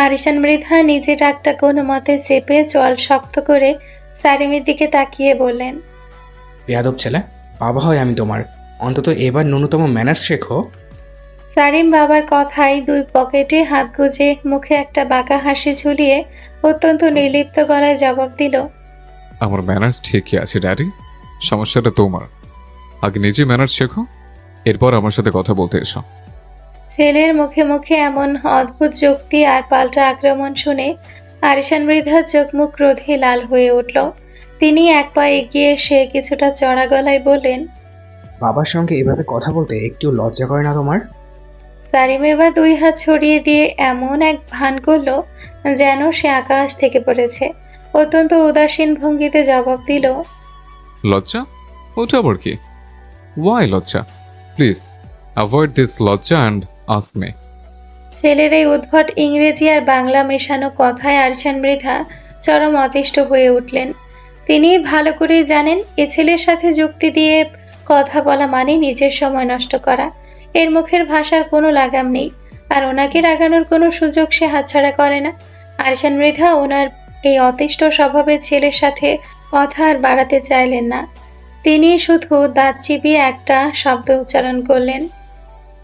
আরিশান মৃধা নিজের রাগটা কোনো মতে চেপে চোয়াল শক্ত করে সারিমের দিকে তাকিয়ে বললেন, বেয়াদব ছেলে, বাবা হয় আমি তোমার, অন্তত এবার ন্যূনতম ম্যানার্স শেখো। সারিম বাবার কথায় দুই পকেটে হাত গুজে মুখে একটা বাঁকা হাসি ঝুলিয়ে অত্যন্ত নির্লিপ্ত গলায় জবাব দিল, আমার ম্যানার্স ঠিকই আছে ড্যাডি, সমস্যাটা তোমার। আগে নিজে ম্যানার্স শেখো, এরপর আমার সাথে কথা বলতে এসো। ছেলের মুখে মুখে এমন অদ্ভুত যুক্তি আর পাল্টা আক্রমণ শুনে আরিশান মৃধার চোখ মুখ ক্রোধে লাল হয়ে উঠল। তিনি এক পা এগিয়ে সে কিছুটা চড়া গলায় বললেন, বাবার সঙ্গে এভাবে কথা বলতে একটু লজ্জা করে না তোমার? সারিম এবার দুই হাত ছড়িয়ে দিয়ে এমন এক ভান করলো যেন সে আকাশ থেকে পড়েছে। অত্যন্ত উদাসীন ভঙ্গিতে জবাব দিল, লজ্জা? ওটা আবার কি? ওয়াই লজ্জা? প্লিজ অ্যাভয়েড দিস লজ্জা অ্যান্ড আস্ক মি। ছেলের এই উদ্ভট ইংরেজি আর বাংলা মেশানো কথায় আরিশান মৃধা চরম অতিষ্ঠ হয়ে উঠলেন। তিনি ভালো করেই জানেন এ ছেলের সাথে যুক্তি দিয়ে কথা বলা মানে নিজের সময় নষ্ট করা। এর মুখের ভাষার কোনো লাগাম নেই, আর ওনাকে রাগানোর কোনো সুযোগ সে হাতছাড়া করে না। আরিশান মৃধা ওনার এই অতিষ্ঠ স্বভাবের ছেলের সাথে কথা আর বাড়াতে চাইলেন না। তিনি শুধু দাঁত চিবিয়ে একটা শব্দ উচ্চারণ করলেন।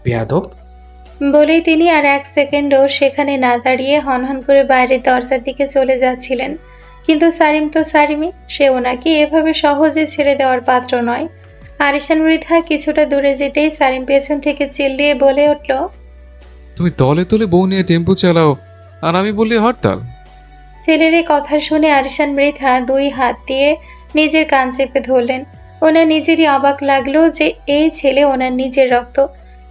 বেয়াদব। বলেই তিনি আর এক সেকেন্ডও সেখানে না দাঁড়িয়ে হনহন করে বাইরের দরজার দিকে চলে যাচ্ছিলেন। কিন্তু সারিম তো সারিমই, সে ওনাকে এভাবে সহজে ছেড়ে দেওয়ার পাত্র নয়। আরিশান মৃধা কিছুটা দূরে যেতেই সারিম পেছন থেকে চিল্লিয়ে বলে উঠল, তুমি তলে তলে বউ নিয়ে টেম্পো চালাও আর আমি বললি হরতাল? ছেলের এই কথা শুনে আরিশান মৃধা দুই হাত দিয়ে নিজের কান চেপে ধরলেন। ওনার নিজেরই অবাক লাগলো যে এই ছেলে ওনার নিজের রক্ত।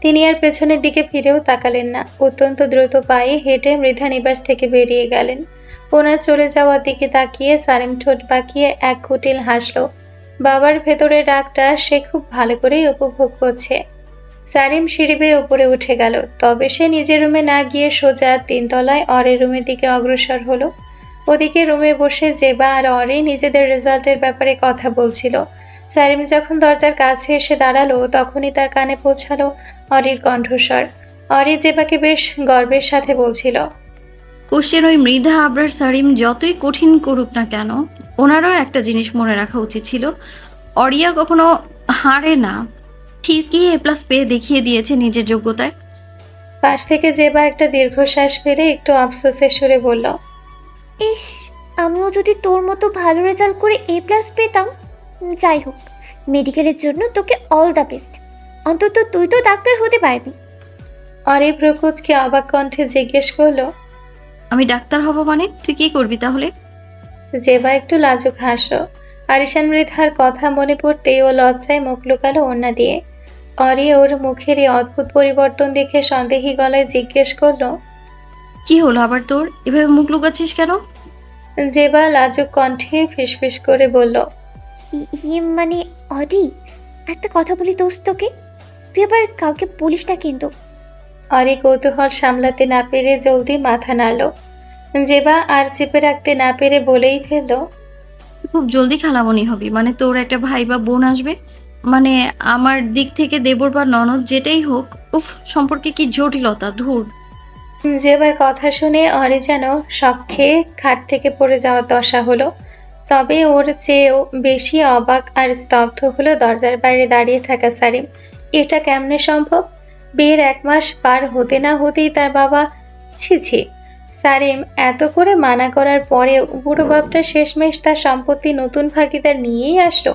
তিনি আর পেছনের দিকে ফিরেও তাকালেন না। অত্যন্ত দ্রুত পায়ে হেঁটে মৃধা নিবাস থেকে বেরিয়ে গেলেন। ওনার চলে যাওয়ার দিকে তাকিয়ে সারিম ঠোঁট বাঁকিয়ে এক কুটিল হাসল। বাবার ভেতরের রাগটা সে খুব ভালো করেই উপভোগ করছে। সারিম সিঁড়ি বেয়ে উপরে উঠে গেল, তবে সে নিজের রুমে না গিয়ে সোজা 3 তলায় অরের রুমের দিকে অগ্রসর হলো। ওদিকে রুমে বসে জেবা আর অরি নিজেদের রেজাল্টের ব্যাপারে কথা বলছিল। সারিম যখন দরজার কাছে এসে দাঁড়ালো তখনই তার কানে পৌঁছালো অরির কণ্ঠস্বর। অরি জেবাকে বেশ গর্বের সাথে বলছিল, কোষের ওই মৃধা আবরার সারিম যতই কঠিন করুক না কেন, ওনারও একটা জিনিস মনে রাখা উচিত ছিল, অরিয়া কখনো হারে না। ঠিকই A+ পেয়ে দেখিয়ে দিয়েছে নিজের যোগ্যতায়। পাশ থেকে জেবা একটা দীর্ঘশ্বাস ফেলে একটু আফসোসের সুরে বলল, ইস, আমিও যদি তোর মতো ভালো রেজাল্ট করে A+ পেতাম। যাই হোক, মেডিকেলের জন্য তোকে অল দ্য বেস্ট। অন্তত তুই তো ডাক্তার হতে পারবি। অরি প্রকুচকে অবাক কণ্ঠে জিজ্ঞেস করলো। আমি ডাক্তার হব মানে? তুই কি করবি তাহলে? জেবা একটু লাজুক হাসলো। আরিশান মৃধার কথা মনে পড়তেই ও লজ্জায় মুখ লুকালো ওড়না দিয়ে। অরি ওর মুখের এই অদ্ভুত পরিবর্তন দেখে সন্দেহী গলায় জিজ্ঞেস করলো, কি হলো আবার তোর? এভাবে মুখ লুকাচ্ছিস কেন? জেবা লাজুক কণ্ঠে ফিসফিস করে বলল, মানে অডি, একটা কথা বলি দোস্ত তোকে, তুই আবার কাউকে বলিস না কিন্তু। অরি কৌতূহল সামলাতে না পেরে জলদি মাথা নাড়ল। জেবা আর চেপে রাখতে না পেরে বলেই ফেলল, তুই খুব জলদি খালামণি হবি, মানে তোর একটা ভাই বা বোন আসবে, মানে আমার দিক থেকে দেবর বা ননদ যেটাই হোক। উফ, সম্পর্কে কি জটিলতা! ধুর। জেবার কথা শুনে অরি যেন শখ খাট থেকে পড়ে যাওয়ার দশা হলো। তবে ওর চেয়েও বেশি অবাক আর স্তব্ধ হলো দরজার বাইরে দাঁড়িয়ে থাকা সারিম। এটা কেমনে সম্ভব? বিয়ের 1 মাস পার হতে না হতেই তার বাবা! ছি! সারিম এত করে মানা করার পরেও বুড়ো বাপটা শেষমেশ তার সম্পত্তি নতুন ভাগিদার নিয়েই আসলো।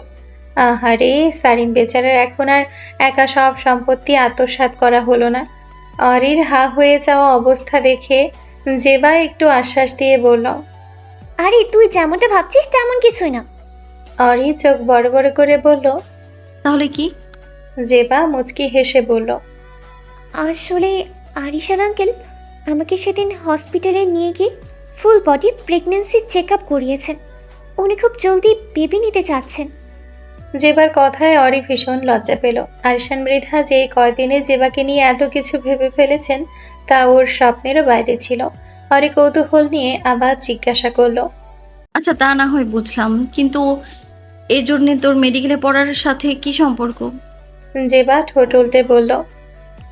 আহারে, সারিম বেচারার এখন আর একা সব সম্পত্তি আত্মসাৎ করা হলো না। অরির হা হয়ে যাওয়া অবস্থা দেখে জেবা একটু আশ্বাস দিয়ে বলল, আরে তুই যেমনটা ভাবছিস তেমন কিছুই না। অরি চোখ বড় বড় করে বলল। তাহলে কি? জেবা মুচকি হেসে বলল, আসলে আরিশান আঙ্কেল আমাকে সেদিন হসপিটালে নিয়ে গিয়ে full body pregnancy check up করিয়েছেন। উনি খুব জলদি বেবি নিতে চাচ্ছেন। জেবার কথায় অরি ভীষণ লজ্জা পেল। আরিশান মৃধা যে কয়দিনে জেবাকে নিয়ে এত কিছু ভেবে ফেলেছেন তা ওর স্বপ্নেরও বাইরে ছিল। অরি কৌতূহল নিয়ে আবার জিজ্ঞাসা করলো, আচ্ছা, তা না হয় বুঝলাম, কিন্তু এর জন্যে তোর মেডিকেলে পড়ার সাথে কি সম্পর্ক? জেবা ঠোঁট উল্টে বলল,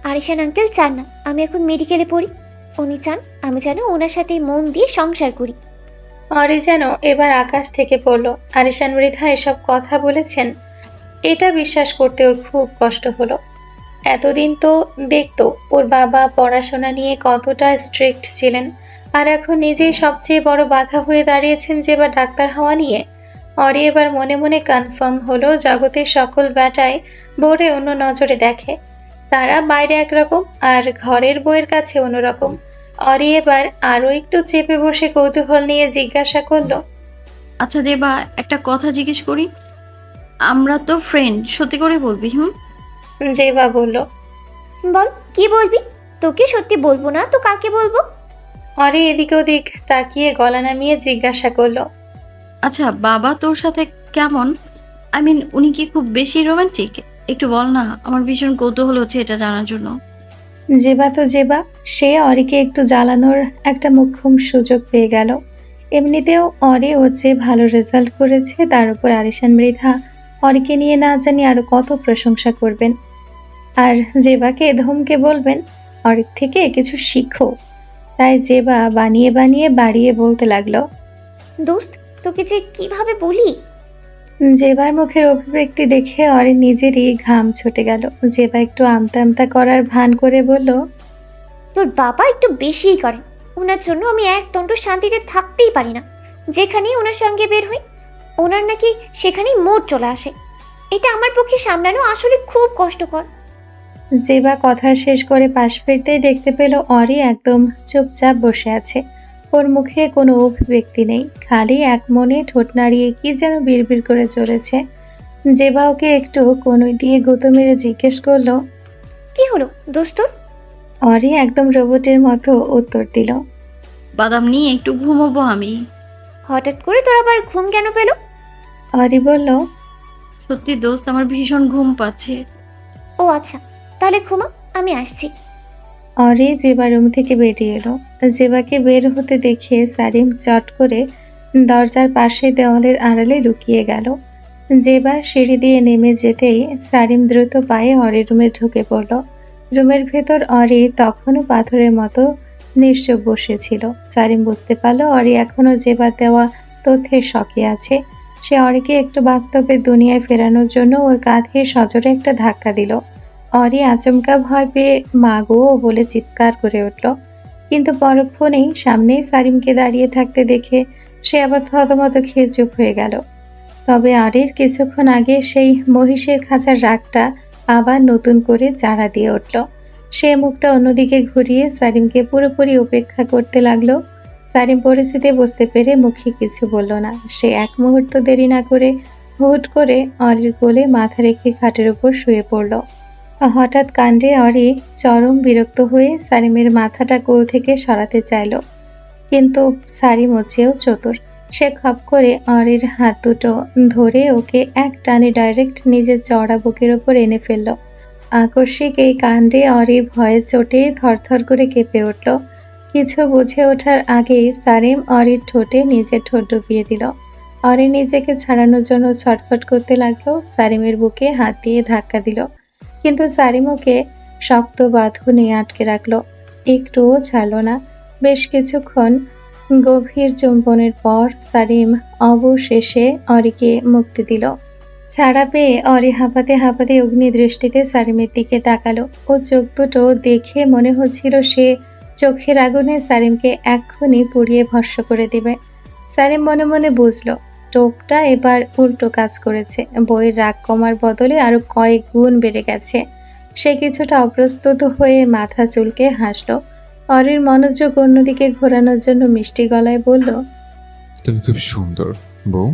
আরিশান আঙ্কেল চান না আমি এখন মেডিকেলে পড়ি, উনি চান আমি যেন ওনার সাথে মন দিয়ে সংসার করি। অরি যেন এবার আকাশ থেকে পড়ল। আরিশান মৃধা এসব কথা বলেছেন, এটা বিশ্বাস করতে ওর খুব কষ্ট হলো। এতদিন তো দেখতো ওর বাবা পড়াশোনা নিয়ে কতটা স্ট্রিক্ট ছিলেন, আর এখন নিজেই সবচেয়ে বড় বাধা হয়ে দাঁড়িয়েছেন যে বা ডাক্তার হওয়া নিয়ে। অরি এবার মনে মনে কনফার্ম হলো জগতের সকল ব্যাটায় বউরে অন্য নজরে দেখে। তারা বাইরে একরকম আর ঘরের বউয়ের কাছে অন্যরকম। অরি এবার আরও একটু চেপে বসে কৌতূহল নিয়ে জিজ্ঞাসা করলো, আচ্ছা দেবা, একটা কথা জিজ্ঞেস করি, আমরা তো ফ্রেন্ড, সত্যি করে বলবি? জেবা বলল। বল, কি বলবি? তোকে সত্যি বলবো না তো কাকে বলবো? অরি এদিক ওদিক তাকিয়ে গলা নামিয়ে জিজ্ঞাসা করলো, আচ্ছা, বাবা তোর সাথে কেমন? আই মিন, উনি কি খুব বেশি রোমান্টিক? একটু বল না, আমার ভীষণ কৌতূহল হচ্ছে এটা জানার জন্য। জেবা তো জেবা, সে অরিকে একটু জ্বালানোর একটা মোক্ষম সুযোগ পেয়ে গেল। এমনিতেও অরি ওর যে ভালো রেজাল্ট করেছে, তার উপর আরিশান মৃধা অরিকে নিয়ে না জানি আরো কত প্রশংসা করবেন, আর জেবাকে ধমকে বলবেন অরিক থেকে কিছু শিখো। তাই জেবা বানিয়ে বানিয়ে বাড়িয়ে বলতে লাগলো। দোস্ত, তোকে যে কিভাবে বলি। জেবার মুখের অভিব্যক্তি দেখে অরি নিজেরই ঘাম ছুটে গেল। জেবা একটু আমতা আমতা করার ভান করে বলল, তোর বাবা একটু বেশিই করে। ওনার জন্য আমি এক দণ্ড শান্তিতে থাকতেই পারি না। যেখানেই ওনার সঙ্গে বের হই, ওনার নাকি সেখানেই মোড় চলে আসে। এটা আমার পক্ষে সামলানো আসলে খুব কষ্টকর। জেবা কথা শেষ করে পাশ ফিরতেই দেখতে পেল অরি একদম চুপচাপ বসে আছে। ওর মুখে কোনো অভিব্যক্তি নেই, খালি এক মনে ঠোঁট নাড়িয়ে কি যেন বিড়বিড় করে চলেছে। জেবা ওকে একটু কনুই দিয়ে গুঁতো মেরে জিজ্ঞেস করলো, কি হলো দোস্তর? অরি একদম রোবটের মতো উত্তর দিল, বাদাম নিয়ে একটু ঘুমোবো আমি। হঠাৎ করে তোর আবার ঘুম কেন পেল? অরি বলল, সত্যি দোস্ত, আমার ভীষণ ঘুম পাচ্ছে। ও আচ্ছা, তাহলে ঘুমা, আমি আসছি। অরি জেবা রুম থেকে বেরিয়ে এলো। জেবাকে বের হতে দেখে সারিম চট করে দরজার পাশে দেওয়ালের আড়ালে লুকিয়ে গেল। জেবা সিঁড়ি দিয়ে নেমে যেতেই সারিম দ্রুত পায়ে অরির রুমে ঢুকে পড়ল। রুমের ভেতর অরি তখনও পাথরের মতো নিশ্চুপ বসেছিল। সারিম বুঝতে পারল অরি এখনও জেবা দেওয়া তথ্যের শকে আছে। সে অরিকে একটু বাস্তবে দুনিয়ায় ফেরানোর জন্য ওর কাঁধে সজোরে একটা ধাক্কা দিল। অরি আচমকা ভয় পেয়ে মা গো বলে চিৎকার করে উঠল, কিন্তু পরক্ষণেই সামনেই সারিমকে দাঁড়িয়ে থাকতে দেখে সে আবার থতমত খেয়ে চুপ হয়ে গেল। তবে অরির কিছুক্ষণ আগে সেই মহিষের খাঁচার রাগটা আবার নতুন করে চাড়া দিয়ে উঠল। সে মুখটা অন্যদিকে ঘুরিয়ে সারিমকে পুরোপুরি উপেক্ষা করতে লাগলো। সারিম পরিস্থিতি বুঝতে পেরে মুখে কিছু বলল না। সে এক মুহূর্ত দেরি না করে হুট করে অরির কোলে মাথা রেখে খাটের উপর শুয়ে পড়ল। হঠাৎ কাণ্ডে অরি চরম বিরক্ত হয়ে সারিমের মাথাটা কোল থেকে সরাতে চাইল, কিন্তু সারিম চেয়েও চতুর। সে খপ করে অরির হাত দুটো ধরে ওকে এক টানে ডাইরেক্ট নিজের চড়া বুকের ওপর এনে ফেলল। আকস্মিক এই কাণ্ডে অরি ভয়ে চোটে থরথর করে কেঁপে উঠল। কিছু বুঝে ওঠার আগেই সারিম অরির ঠোঁটে নিজের ঠোঁট ডুবিয়ে দিল। অরি নিজেকে ছাড়ানোর জন্য ছটফট করতে লাগলো। সারিমের বুকে হাত দিয়ে ধাক্কা দিল, কিন্তু সারিম ওকে শক্ত বাঁধনে আটকে রাখলো, একটুও ছাড়ল না। বেশ কিছুক্ষণ গভীর চুম্বনের পর সারিম অবশেষে অরিকে মুক্তি দিল। ছাড়া পেয়ে অরি হাঁপাতে হাঁপাতে অগ্নি দৃষ্টিতে সারিমের দিকে তাকালো। ও চোখ দুটো দেখে মনে হচ্ছিল সে চোখের আগুনে সারিমকে এক্ষুনি পুড়িয়ে ভস্ম করে দিবে। সারিম মনে মনে বুঝলো টোপটা এবার উল্টো কাজ করেছে। বইয়ের রাগ কমার বদলে আরো কয়েক গুণ বেড়ে গেছে। সে কিছুটা অপ্রস্তুত হয়ে মাথা চুলকে হাসলো। অরির মনোযোগ অন্যদিকে ঘোরানোর জন্য মিষ্টি গলায় বলল, তুমি খুব সুন্দর বউ।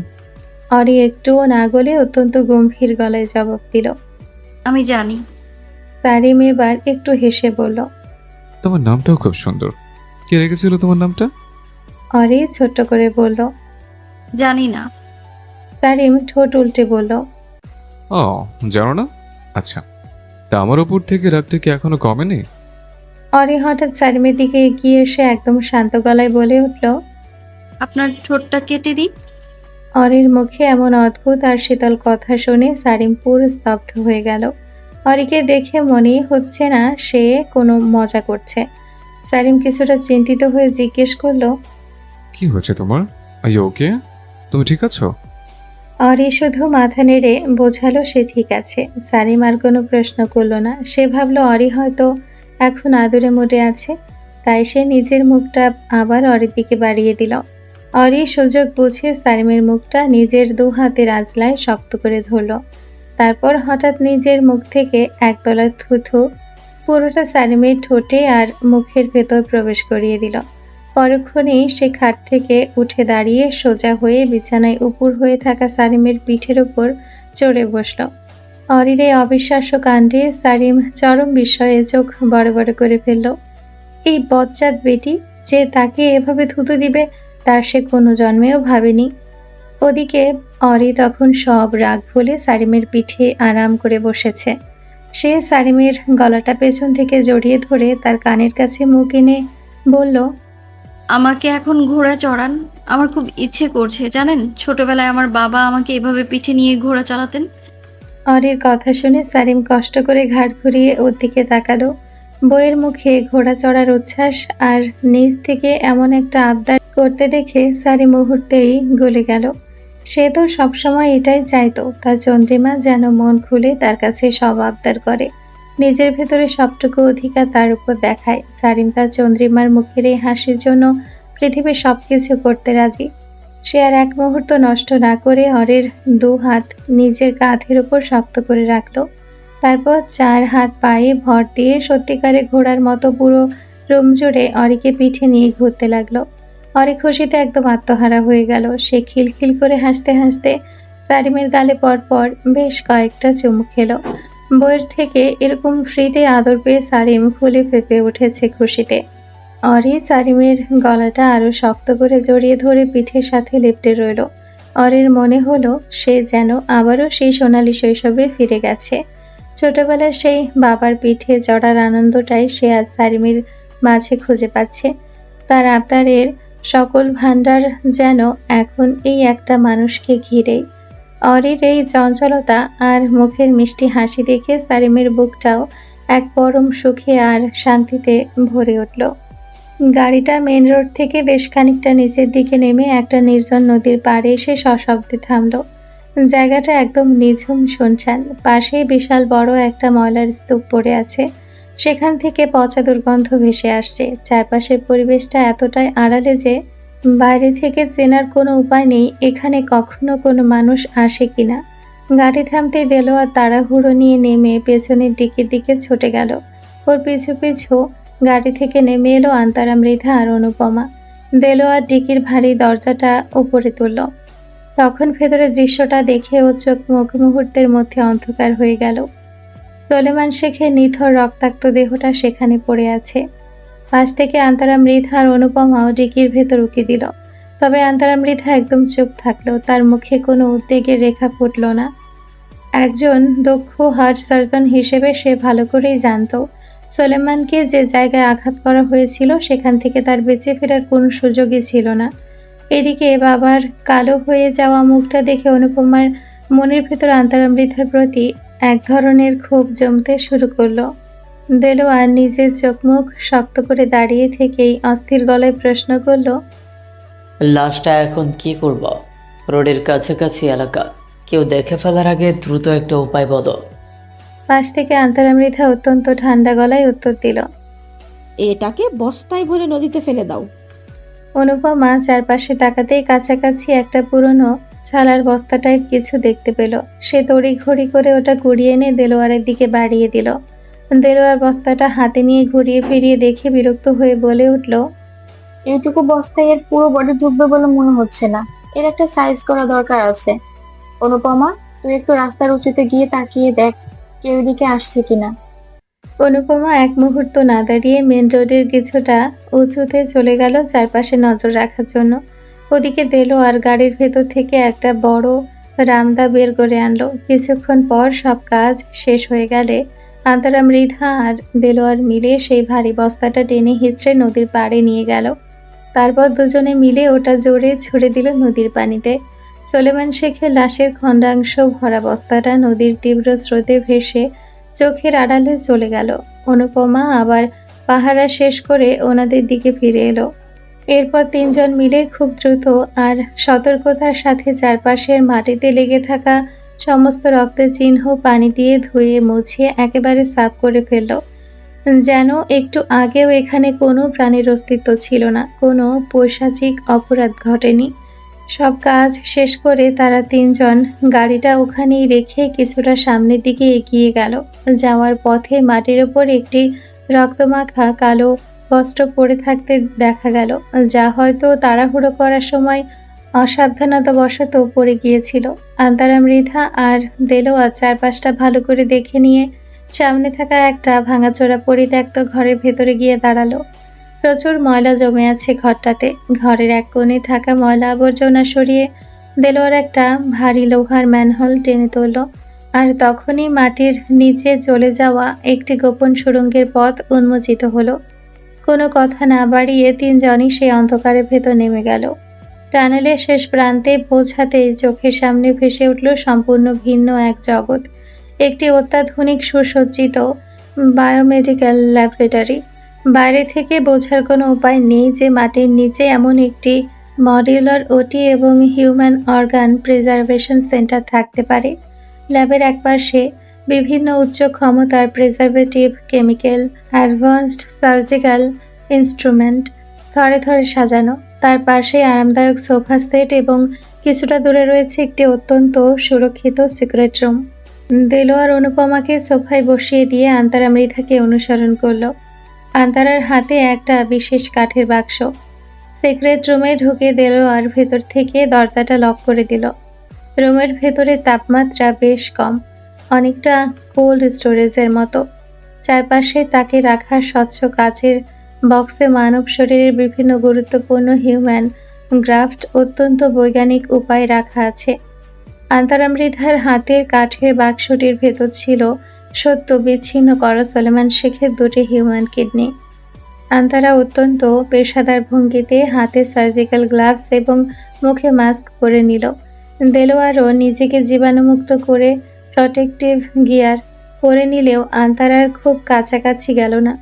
অরি একটুও না গলে অত্যন্ত গম্ভীর গলায় জবাব দিল। আমি জানি। সারিম এবার একটু হেসে বলল, তোমার নামটাও খুব সুন্দর। কে রেখেছিল তোমার নামটা? অরি ছোট্ট করে বলল। জানি না। সারিম ঠোঁট উল্টে বলল, ও, জানো না? আচ্ছা, তা আমার ওপর থেকে রাগটা কি এখনো কমেনি? অরি হঠাৎ সারিমের দিকে এগিয়ে এসে একদম শান্ত গলায় বলে উঠল, আপনার ঠোঁটটা কেটে দিই। অরির মুখে এমন অদ্ভুত আর শীতল কথা শুনে সারিম পুরো স্তব্ধ হয়ে গেল। অরিকে দেখে মনেই হচ্ছে না সে কোনো মজা করছে। সারিম কিছুটা চিন্তিত হয়ে জিজ্ঞেস করলো, কি হয়েছে তোমার? Are you okay? তুমি ঠিক আছো? অরি শুধু মাথা নেড়ে বোঝালো সে ঠিক আছে। সারিম আর কোনো প্রশ্ন করলো না। সে ভাবলো অরি হয়তো এখন আদুরে মোডে আছে, তাই সে নিজের মুখটা আবার অরির দিকে বাড়িয়ে দিল। অরি সুযোগ বুঝে সারিমের মুখটা নিজের দু হাতের আঁচলায় শক্ত করে ধরল। তারপর হঠাৎ নিজের মুখ থেকে একতলা থুথু পুরোটা সারিমের ঠোঁটে আর মুখের ভেতর প্রবেশ করিয়ে দিল। পরক্ষণেই সে খাট থেকে উঠে দাঁড়িয়ে সোজা হয়ে বিছানায় উপুর হয়ে থাকা সারিমের পিঠের ওপর চড়ে বসল। অরির এই অবিশ্বাস্য কাণ্ডে সারিম চরম বিস্ময়ে চোখ বড় বড় করে ফেলল। এই বজ্জাত বেটি যে তাকে এভাবে থুতু দিবে তার সে কোনো জন্মেও ভাবেনি। ওদিকে অরি তখন সব রাগ ভুলে সারিমের পিঠে আরাম করে বসেছে। সে সারিমের গলাটা পেছন থেকে জড়িয়ে ধরে তার কানের কাছে মুখ এনে বলল, আমাকে এখন ঘোড়া চড়ান। আমার খুব ইচ্ছে করছে জানেন, ছোটবেলায় আমার বাবা আমাকে এভাবে পিঠে নিয়ে ঘোড়া চালাতেন। অরির কথা শুনে সারিম কষ্ট করে ঘাড় ঘুরিয়ে ওর দিকে তাকালো। বইয়ের মুখে ঘোড়া চড়ার উচ্ছ্বাস আর নিজ থেকে এমন একটা আবদার করতে দেখে সারি মুহূর্তেই গলে গেল। সে তো সবসময় এটাই চাইতো তার চন্দ্রিমা যেন মন খুলে তার কাছে সব আবদার করে, নিজের ভেতরে সবটুকু অধিকার তার উপর দেখায়। সারিম তার চন্দ্রিমার মুখের এই হাসির জন্য পৃথিবীর সবকিছু করতে রাজি। সে আর এক মুহূর্ত নষ্ট না করে অরির দু হাত নিজের কাঁধের উপর শক্ত করে রাখলো। তারপর 4 হাত পায়ে ভর দিয়ে সত্যিকারে ঘোড়ার মতো পুরো রুম জুড়ে অরিকে পিঠে নিয়ে ঘুরতে লাগলো। অরি খুশিতে একদম আত্মহারা হয়ে গেল। সে খিলখিল করে হাসতে হাসতে সারিমের গালে পরপর বেশ কয়েকটা চুমু খেলো। বইয়ের থেকে এরকম ফ্রিতে আদর পেয়ে সারিম ফুলে ফেঁপে উঠেছে খুশিতে। অরি সারিমের গলাটা আরো শক্ত করে জড়িয়ে ধরে পিঠের সাথে লেপ্টে রইল। অরির মনে হলো সে যেন আবারও সেই সোনালী শৈশবে ফিরে গেছে। ছোটবেলার সেই বাবার পিঠে চড়ার আনন্দটাই সে আজ সারিমের মাঝে খুঁজে পাচ্ছে। তার আবদারের সকল ভাণ্ডার যেন এখন এই একটা মানুষকে ঘিরেই। অরির এই চঞ্চলতা আর মুখের মিষ্টি হাসি দেখে সারিমের বুকটাও এক পরম সুখে আর শান্তিতে ভরে উঠল। গাড়িটা মেন রোড থেকে বেশ খানিকটা নিচের দিকে নেমে একটা নির্জন নদীর পাড়ে এসে সশব্দে থামল। জায়গাটা একদম নিঝুম শুনশান। পাশেই বিশাল বড় একটা ময়লার স্তূপ পড়ে আছে, সেখান থেকে পচা দুর্গন্ধ ভেসে আসছে। চারপাশের পরিবেশটা এতটাই আড়ালে যে বাইরে থেকে চেনার কোনো উপায় নেই এখানে কখনো কোনো মানুষ আসে কিনা। গাড়ি থামতেই দেলোয়ার তাড়াহুড়ো নিয়ে নেমে পেছনের দিকের দিকে ছুটে গেল। ওর পিছু পিছু গাড়ি থেকে নেমে এলো আন্তারা, মৃধা আর অনুপমা। দেলোয়ার ডিকির ভারী দরজাটা উপরে তুলল। তখন ভেতরে দৃশ্যটা দেখে ও চোখ মুখ মুহূর্তের মধ্যে অন্ধকার হয়ে গেল। সোলেমান শেখের নিথর রক্তাক্ত দেহটা সেখানে পড়ে আছে। পাশ থেকে আন্তারা, মৃধা আর অনুপমাও ডিকির ভেতর উকি দিল। তবে আন্তারা মৃধা একদম চুপ থাকলো, তার মুখে কোনো উদ্বেগের রেখা ফুটল না। একজন দক্ষ হার্ট সার্জন হিসেবে সে ভালো করেই জানতো সোলেমানকে যে জায়গায় আঘাত করা হয়েছিল সেখান থেকে তার বেঁচে ফেরার কোনো সুযোগই ছিল না। এদিকে বাবার কালো হয়ে যাওয়া মুখটা দেখে অনুপমার মনের ভেতর আন্তারা মৃধার প্রতি এক ধরনের ক্ষোভ জমতে শুরু করলো। দেলোয়ার নিজের চোখ মুখ শক্ত করে দাঁড়িয়ে থেকেই অস্থির গলায় প্রশ্ন করল, লাশটা এখন কি করব? রোডের কাছাকাছি এলাকা, কেউ দেখে ফেলার আগে দ্রুত একটা উপায় বলো। পাশ থেকে আন্তারা মৃধা অত্যন্ত ঠান্ডা গলায় উত্তর দিল। এটাকে বস্তায় ভরে নদীতে ফেলে দাও। অনুপমা চারপাশে তাকাতেই কাছাকাছি একটা পুরনো ছালার বস্তা টাইপ কিছু দেখতে পেল। সে তড়িঘড়ি করে ওটা কুড়িয়ে এনে দেলোয়ারের দিকে বাড়িয়ে দিল। দেলোয়ার বস্তাটা হাতে নিয়ে ঘুরিয়ে ফিরিয়ে দেখে বিরক্ত হয়ে বলে উঠল, এইটুকু বস্তায় এর পুরো বডি ঢুকবে বলে মনে হচ্ছে না, এর একটা সাইজ করা দরকার আছে। অনুপমা, তুই একটু রাস্তার উঁচুতে গিয়ে তাকিয়ে দেখ কেউ এদিকে আসছে কিনা। অনুপমা এক মুহূর্ত না দাঁড়িয়ে মেন রোডের কিছুটা উঁচুতে চলে গেল চারপাশে নজর রাখার জন্য। ওদিকে দেলোয়ার গাড়ির ভেতর থেকে একটা বড় রামদা বের করে আনলো। কিছুক্ষণ পর সব কাজ শেষ হয়ে গেলে আন্তারা, মৃধা আর দেলোয়ার মিলে সেই ভারী বস্তাটা টেনে হিঁচড়ে নদীর পাড়ে নিয়ে গেল। তারপর দুজনে মিলে ওটা জোরে ছুড়ে দিল নদীর পানিতে। সোলেমান শেখের লাশের খণ্ডাংশ ভরা বস্তাটা নদীর তীব্র স্রোতে ভেসে চোখের আড়ালে চলে গেল। অনুপমা আবার পাহারা শেষ করে ওনাদের দিকে ফিরে এলো। এরপর তিনজন মিলে খুব দ্রুত আর সতর্কতার সাথে চারপাশের মাটিতে লেগে থাকা সমস্ত রক্তের চিহ্ন পানি দিয়ে ধুয়ে মুছিয়ে একেবারে সাফ করে ফেলল। যেন একটু আগেও এখানে কোনো প্রাণীর অস্তিত্ব ছিল না, কোনো পৈশাচিক অপরাধ ঘটেনি। সব কাজ শেষ করে তারা তিনজন গাড়িটা ওখানেই রেখে কিছুটা সামনের দিকে এগিয়ে গেল। যাওয়ার পথে মাটির ওপর একটি রক্তমাখা কালো বস্ত্র পড়ে থাকতে দেখা গেল, যা হয়তো তাড়াহুড়ো করার সময় অসাবধানতাবশত পড়ে গিয়েছিল। আন্তারা, মৃধা আর দেলোয়ার চারপাশটা ভালো করে দেখে নিয়ে সামনে থাকা একটা ভাঙাচোরা পরিত্যক্ত ঘরের ভেতরে গিয়ে দাঁড়ালো। প্রচুর ময়লা জমে আছে ঘরটাতে। ঘরের এক কোণে থাকা ময়লা আবর্জনা সরিয়ে দেলোয়ার একটা ভারী লোহার ম্যানহোল টেনে তুলল, আর তখনই মাটির নিচে চলে যাওয়া একটি গোপন সুড়ঙ্গের পথ উন্মোচিত হলো। কোনো কথা না বাড়িয়ে তিনজনই সেই অন্ধকারের ভেতর নেমে গেল। টানেলের শেষ প্রান্তে পৌঁছাতেই চোখের সামনে ভেসে উঠল সম্পূর্ণ ভিন্ন এক জগৎ। একটি অত্যাধুনিক সুসজ্জিত বায়োমেডিক্যাল ল্যাবরেটরি। বাইরে থেকে বোঝার কোনো উপায় নেই যে মাটির নিচে এমন একটি মডিউলার ওটি এবং হিউম্যান অর্গান প্রিজার্ভেশন সেন্টার থাকতে পারে। ল্যাবের একপাশে বিভিন্ন উচ্চ ক্ষমতার preservative, chemical, advanced surgical instrument থরে থরে সাজানো। তার পাশে আরামদায়ক সোফা সেট এবং কিছুটা দূরে রয়েছে একটি অত্যন্ত সুরক্ষিত সিক্রেট রুম। দেলোয়ার অনুপমাকে সোফায় বসিয়ে দিয়ে আন্তারা মৃধাকে অনুসরণ করলো। আন্তারার হাতে একটা বিশেষ কাঠের বাক্স। সিক্রেট রুমে ঢুকে দেলোয়ার ভেতর থেকে দরজাটা লক করে দিল। রুমের ভেতরে তাপমাত্রা বেশ কম, অনেকটা কোল্ড স্টোরেজের মতো। চারপাশে তাকে রাখা স্বচ্ছ কাচের বক্সে মানব শরীরের বিভিন্ন গুরুত্বপূর্ণ হিউম্যান গ্রাফট অত্যন্ত বৈজ্ঞানিক উপায়ে রাখা আছে। আন্তারা মৃধার হাতের কাঠের বাক্সটির ভেতর ছিল সত্য বিচ্ছিন্ন করা সলেমান শেখের দুটি হিউম্যান কিডনি। আন্তারা অত্যন্ত পেশাদার ভঙ্গিতে হাতে সার্জিক্যাল গ্লাভস এবং মুখে মাস্ক পরে নিল। দেলোয়ারও নিজেকে জীবাণুমুক্ত করে প্রটেক্টিভ গিয়ার পরে নিলেও আন্তারার খুব কাছাকাছি গেল না।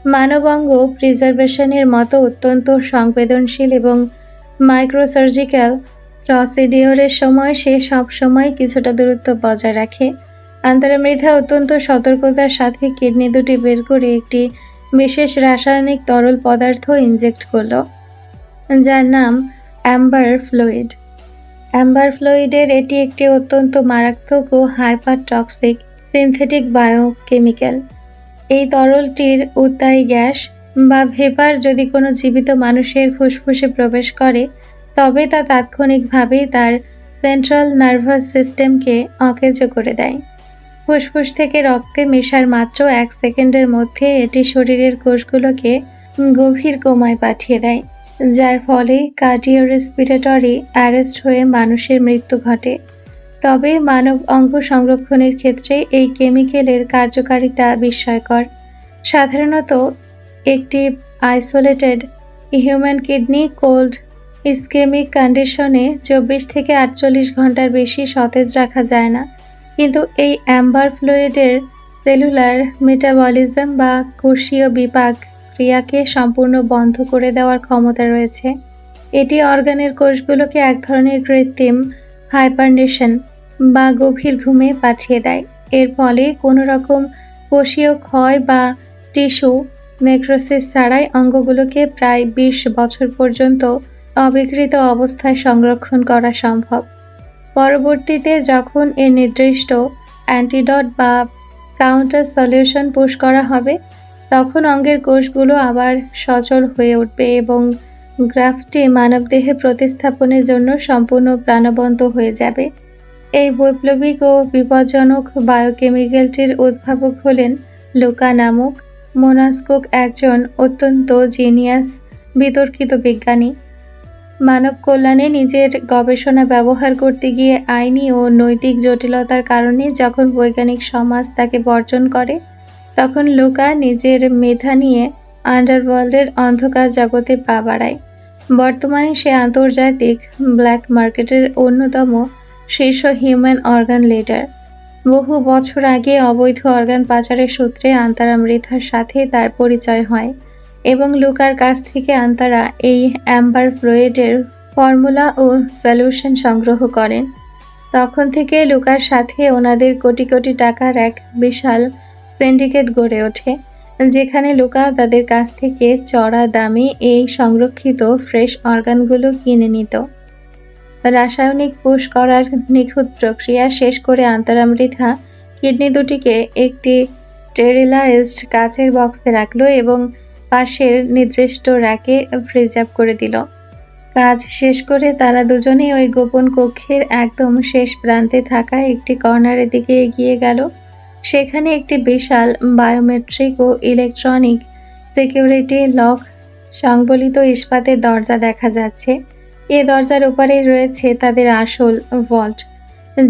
মানবাঙ্গ প্রিজার্ভেশনের মতো অত্যন্ত সংবেদনশীল এবং মাইক্রোসার্জিক্যাল প্রসিডিওরের সময় সে সবসময় কিছুটা দূরত্ব বজায় রাখে। আন্তারা মৃধা অত্যন্ত সতর্কতার সাথে কিডনি দুটি বের করে একটি বিশেষ রাসায়নিক তরল পদার্থ ইনজেক্ট করল, যার নাম অ্যাম্বার ফ্লুইড। অ্যাম্বার ফ্লুইডের এটি একটি অত্যন্ত মারাত্মক ও হাইপার টক্সিক সিনথেটিক বায়োকেমিক্যাল। এই তরলটির উত্তায়ী গ্যাস বা ভেপার যদি কোনো জীবিত মানুষের ফুসফুসে প্রবেশ করে, তবে তা তাৎক্ষণিকভাবেই তার সেন্ট্রাল নার্ভাস সিস্টেমকে অকেজ করে দেয়। ফুসফুস থেকে রক্তে মেশার মাত্র 1 সেকেন্ডের মধ্যে এটি শরীরের কোষগুলোকে গভীর কোমায় পাঠিয়ে দেয়, যার ফলে কার্ডিওরেসপিরেটরি অ্যারেস্ট হয়ে মানুষের মৃত্যু ঘটে। তবে মানব অঙ্গ সংরক্ষণের ক্ষেত্রে এই কেমিক্যালের কার্যকারিতা বিস্ময়কর। সাধারণত একটি isolated human kidney cold ischemic কন্ডিশনে 24 থেকে 48 ঘন্টার বেশি সতেজ রাখা যায় না, কিন্তু এই অ্যাম্বার ফ্লুইডের সেলুলার মেটাবলিজম বা কোষীয় বিপাক ক্রিয়াকে সম্পূর্ণ বন্ধ করে দেওয়ার ক্ষমতা রয়েছে। এটি অর্গানের কোষগুলোকে এক ধরনের কৃত্রিম হাইপারনেশন বা গভীর ঘুমে পাঠিয়ে দেয়। এর ফলে কোনো রকম কোষীয় ক্ষয় বা টিস্যু নেক্রোসিস ছাড়াই অঙ্গগুলোকে প্রায় 20 বছর পর্যন্ত অবিকৃত অবস্থায় সংরক্ষণ করা সম্ভব। পরবর্তীতে যখন এর নির্দিষ্ট অ্যান্টিডট বা কাউন্টার সলিউশন পুশ করা হবে, তখন অঙ্গের কোষগুলো আবার সচল হয়ে উঠবে এবং গ্রাফটি মানবদেহে প্রতিস্থাপনের জন্য সম্পূর্ণ প্রাণবন্ত হয়ে যাবে। এই বৈপ্লবিক ও বিপজ্জনক বায়োকেমিক্যালটির উদ্ভাবক হলেন লুকা নামক মোনাস্কুক, একজন অত্যন্ত জিনিয়াস বিতর্কিত বিজ্ঞানী। মানব কল্যাণে নিজের গবেষণা ব্যবহার করতে গিয়ে আইনি ও নৈতিক জটিলতার কারণে যখন বৈজ্ঞানিক সমাজ তাকে বর্জন করে, তখন লুকা নিজের মেধা নিয়ে আন্ডারওয়ার্ল্ডের অন্ধকার জগতে পা বাড়ায়। বর্তমানে সে আন্তর্জাতিক ব্ল্যাক মার্কেটের অন্যতম শীর্ষ হিউম্যান অর্গান লিডার। বহু বছর আগে অবৈধ অর্গান পাচারের সূত্রে আন্তারা মৃধার সাথে তার পরিচয় হয় এবং লুকার কাছ থেকে আন্তারা এই অ্যাম্বার ফ্লুইডের ফর্মুলা ও সলিউশন সংগ্রহ করেন। তখন থেকে লুকার সাথে ওনাদের কোটি কোটি টাকার এক বিশাল সিন্ডিকেট গড়ে ওঠে, যেখানে লুকা তাদের কাছ থেকে চড়া দামে এই সংরক্ষিত ফ্রেশ অর্গানগুলো কিনে নিত। রাসায়নিক পুশ করার নিখুঁত প্রক্রিয়া শেষ করে আন্তারা মৃধা কিডনি দুটিকে একটি স্টেরিলাইজড কাচের বক্সে রাখলো এবং পাশের নির্দিষ্ট র্যাকে ফ্রিজ আপ করে দিল। কাজ শেষ করে তারা দুজনেই ওই গোপন কক্ষের একদম শেষ প্রান্তে থাকা একটি কর্নারের দিকে এগিয়ে গেল। সেখানে একটি বিশাল বায়োমেট্রিক ও ইলেকট্রনিক সিকিউরিটি লক সংবলিত ইস্পাতের দরজা দেখা যাচ্ছে। এ দরজার ওপারে রয়েছে তাদের আসল ভল্ট,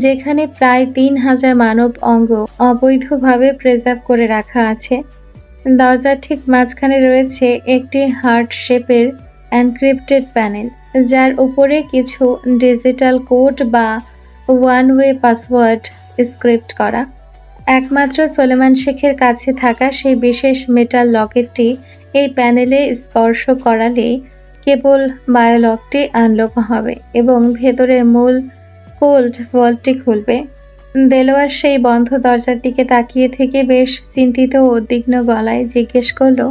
যেখানে প্রায় ৩,০০০ মানব অঙ্গ অবৈধভাবে প্রিজার্ভ করে রাখা আছে। দরজার ঠিক মাঝখানে রয়েছে একটি হার্ট শেপের এনক্রিপ্টেড প্যানেল, যার উপরে কিছু ডিজিটাল কোড বা ওয়ান ওয়ে পাসওয়ার্ড স্ক্রিপ্ট করা। একমাত্র সোলেমান শেখের কাছে থাকা সেই বিশেষ মেটাল লকেটটি এই প্যানেলে স্পর্শ করালেই কেবল বায়োলকটি আনলক হবে এবং ভেতরের মূল কোল্ড ভল্টটি খুলবে। দেলোয়ার সেই বন্ধ দরজার দিকে তাকিয়ে থেকে বেশ চিন্তিত ও উদ্বিগ্ন গলায় জিজ্ঞেস করলো,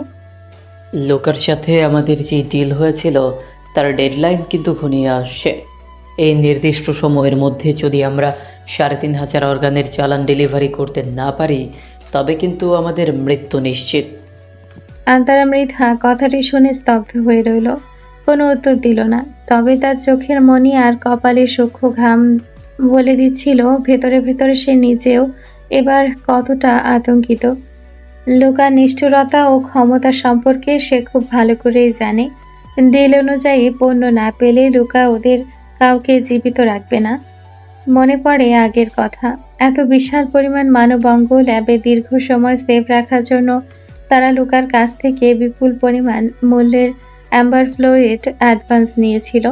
লোকার সাথে আমাদের যে ডিল হয়েছিল তার ডেডলাইন কিন্তু ঘনিয়ে আসছে। এই নির্দিষ্ট সময়ের মধ্যে যদি আমরা ৩,৫০০ অর্গানের চালান ডেলিভারি করতে না পারি তবে কিন্তু আমাদের মৃত্যু নিশ্চিত। আন্তারা মৃধা কথাটি শুনে স্তব্ধ হয়ে রইল, কোনো উত্তর দিল না। তবে তার চোখের মনি আর কপালে সূক্ষ্ম ঘাম বলে দিচ্ছিল ভেতরে ভেতরে সে নিজেও এবার কতটা আতঙ্কিত। লোকার নিষ্ঠুরতা ও ক্ষমতা সম্পর্কে সে খুব ভালো করেই জানে। ডিল অনুযায়ী পণ্য না পেলে লুকা ওদের কাউকে জীবিত রাখবে না। মনে পড়ে আগের কথা, এত বিশাল পরিমাণ মানবাঙ্গ ল্যাবে দীর্ঘ সময় সেভ রাখার জন্য তারা লুকার কাছ থেকে বিপুল পরিমাণ মূল্যের অ্যাম্বার ফ্লুইড অ্যাডভান্স নিয়েছিল।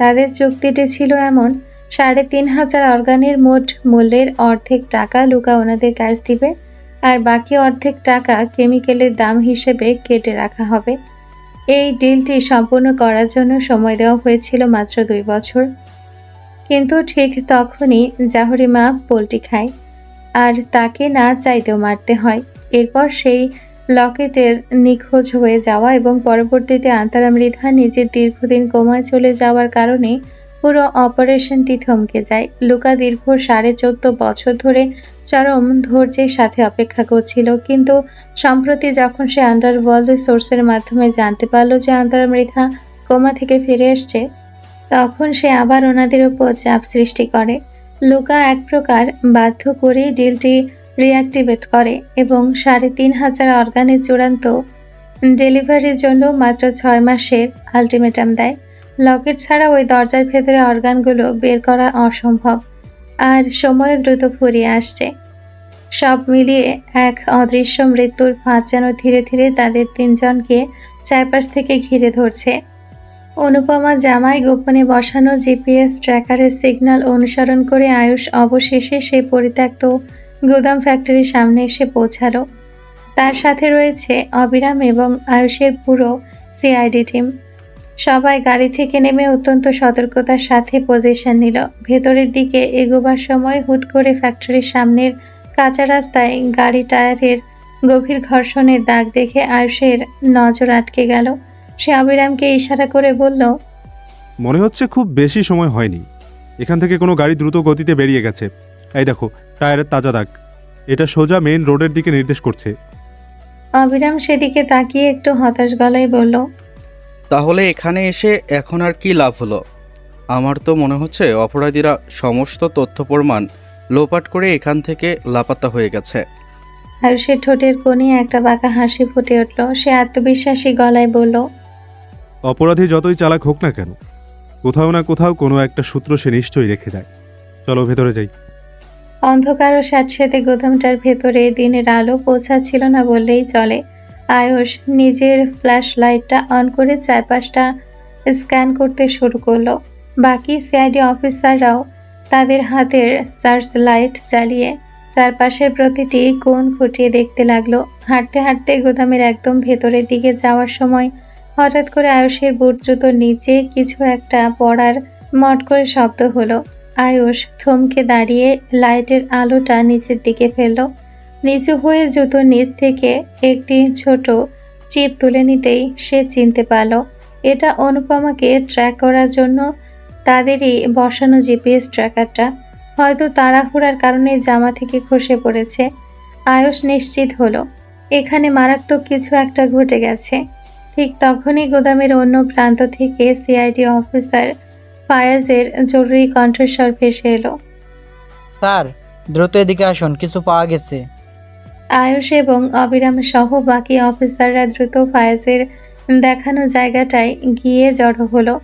তাদের চুক্তিটি ছিল এমন, ৩,৫০০ অর্গানের মোট মূল্যের অর্ধেক টাকা লুকা ওনাদের কাছ দিবে আর বাকি অর্ধেক টাকা কেমিক্যালের দাম হিসেবে কেটে রাখা হবে। এই ডিলটি সম্পূর্ণ করার জন্য সময় দেওয়া হয়েছিল মাত্র ২ বছর। কিন্তু ঠিক তখনই জাহরিমা পোল্টি খায় আর তাকে না চাইতেও মারতে হয়। এরপর সেই লকেটের নিখোঁজ হয়ে যাওয়া এবং পরবর্তীতে আন্তারা মৃধা নিজের দীর্ঘদিন কোমায় চলে যাওয়ার কারণে পুরো অপারেশনটি থমকে যায়। লুকা দীর্ঘ ১৪.৫ বছর ধরে চরম ধৈর্যের সাথে অপেক্ষা করছিল, কিন্তু সম্প্রতি যখন সে আন্ডারওয়ার্ল্ড সোর্সের মাধ্যমে জানতে পারল যে আন্তারা মৃধা কোমা থেকে ফিরে এসছে, তখন সে আবার ওনাদের উপর চাপ সৃষ্টি করে। লুকা এক প্রকার বাধ্য করে ডিলটি রিঅ্যাক্টিভেট করে এবং ৩,৫০০ অর্গানের চূড়ান্ত ডেলিভারির জন্য মাত্র ৬ মাসের আলটিমেটাম দেয়। লকেট ছাড়া ওই দরজার ভেতরে অর্গানগুলো বের করা অসম্ভব, আর সময় দ্রুত ফুরিয়ে আসছে। সব মিলিয়ে এক অদৃশ্য মৃত্যুর ফাঁদ যেন ধীরে ধীরে তাদের ৩ জনকে চারপাশ থেকে ঘিরে ধরছে। অনুপমা জামাই গোপনে বসানো জিপিএস ট্র্যাকারের সিগন্যাল অনুসরণ করে আয়ুষ অবশেষে সেই পরিত্যক্ত গুদাম ফ্যাক্টরির সামনে এসে পৌঁছালো। তার সাথে রয়েছে অবিরাম এবং আয়ুষের পুরো সিআইডি টিম। সবাই গাড়ি থেকে নেমে অত্যন্ত সতর্কতার সাথে পজিশন নিল। ভেতরের দিকে এগোবার সময় হুট করে ফ্যাক্টরির সামনের কাঁচা রাস্তায় গাড়ি টায়ারের গভীর ঘর্ষণের দাগ দেখে আয়ুষের নজর আটকে গেল। সে অবিরামকে ইশারা করে বলল, মনে হচ্ছে খুব বেশি সময় হয়নি। এখান থেকে কোনো গাড়ি দ্রুত গতিতে বেরিয়ে গেছে। এই দেখো, টায়ারের তাজা দাগ। এটা সোজা মেইন রোডের দিকে নির্দেশ করছে। অবিরাম সেদিকে তাকিয়ে একটু হতাশ গলায় বলল, তাহলে এখানে এসে এখন আর কি লাভ হলো? আমার তো মনে হচ্ছে অপরাধীরা সমস্ত তথ্য প্রমাণ লোপাট করে এখান থেকে লাপাত্তা হয়ে গেছে। আয়ুষের ঠোঁটের কোণে একটা বাঁকা হাসি ফুটে উঠল। সে আত্মবিশ্বাসী গলায় বলল, অপরাধী যতই চালাক হোক না কেন, কোথাও না কোথাও কোনো একটা সূত্র সে নিশ্চয়ই রেখে দেয়। চলো ভেতরে যাই। অন্ধকার ও স্যাঁতসেঁতে গুদামটার ভেতরে দিনের আলো পৌঁছাচ্ছিল না বললেই চলে। আয়ুষ নিজের ফ্ল্যাশ লাইটটা অন করে চারপাশটা স্ক্যান করতে শুরু করলো। বাকি সিআইডি অফিসাররাও তাদের হাতের সার্চ লাইট চালিয়ে চারপাশের প্রতিটি কোণ খুঁটিয়ে দেখতে লাগলো। হাঁটতে হাঁটতে গুদামের একদম ভেতরের দিকে যাওয়ার সময় হঠাৎ করে আয়ুষের বুট জুতোর নিচে কিছু একটা পড়ার মট করে শব্দ হলো। আয়ুষ থমকে দাঁড়িয়ে লাইটের আলোটা নিচের দিকে ফেলল। নিচু হয়ে জুতোর নিচ থেকে একটি ছোট চিপ তুলে নিতেই সে চিনতে পারল এটা অনুপমাকে ট্র্যাক করার জন্য তাদেরই বসানো জিপিএস ট্র্যাকারটা। হয়তো তাড়াহুড়ার কারণে জামা থেকে খসে পড়েছে। আয়ুষ নিশ্চিত হলো এখানে মারাত্মক কিছু একটা ঘটে গেছে। ঠিক তখনই গোদামের অন্য প্রান্ত থেকে সিআইডি অফিসার ফায়াজের জরুরি কণ্ঠস্বর ভেসে এলো। স্যার, দ্রুত এদিকে আসুন, কিছু পাওয়া গেছে। আয়ুষ এবং অবিরাম সহ বাকি অফিসাররা দ্রুত ফায়াজের দেখানো জায়গাটায় গিয়ে জড়ো হলো।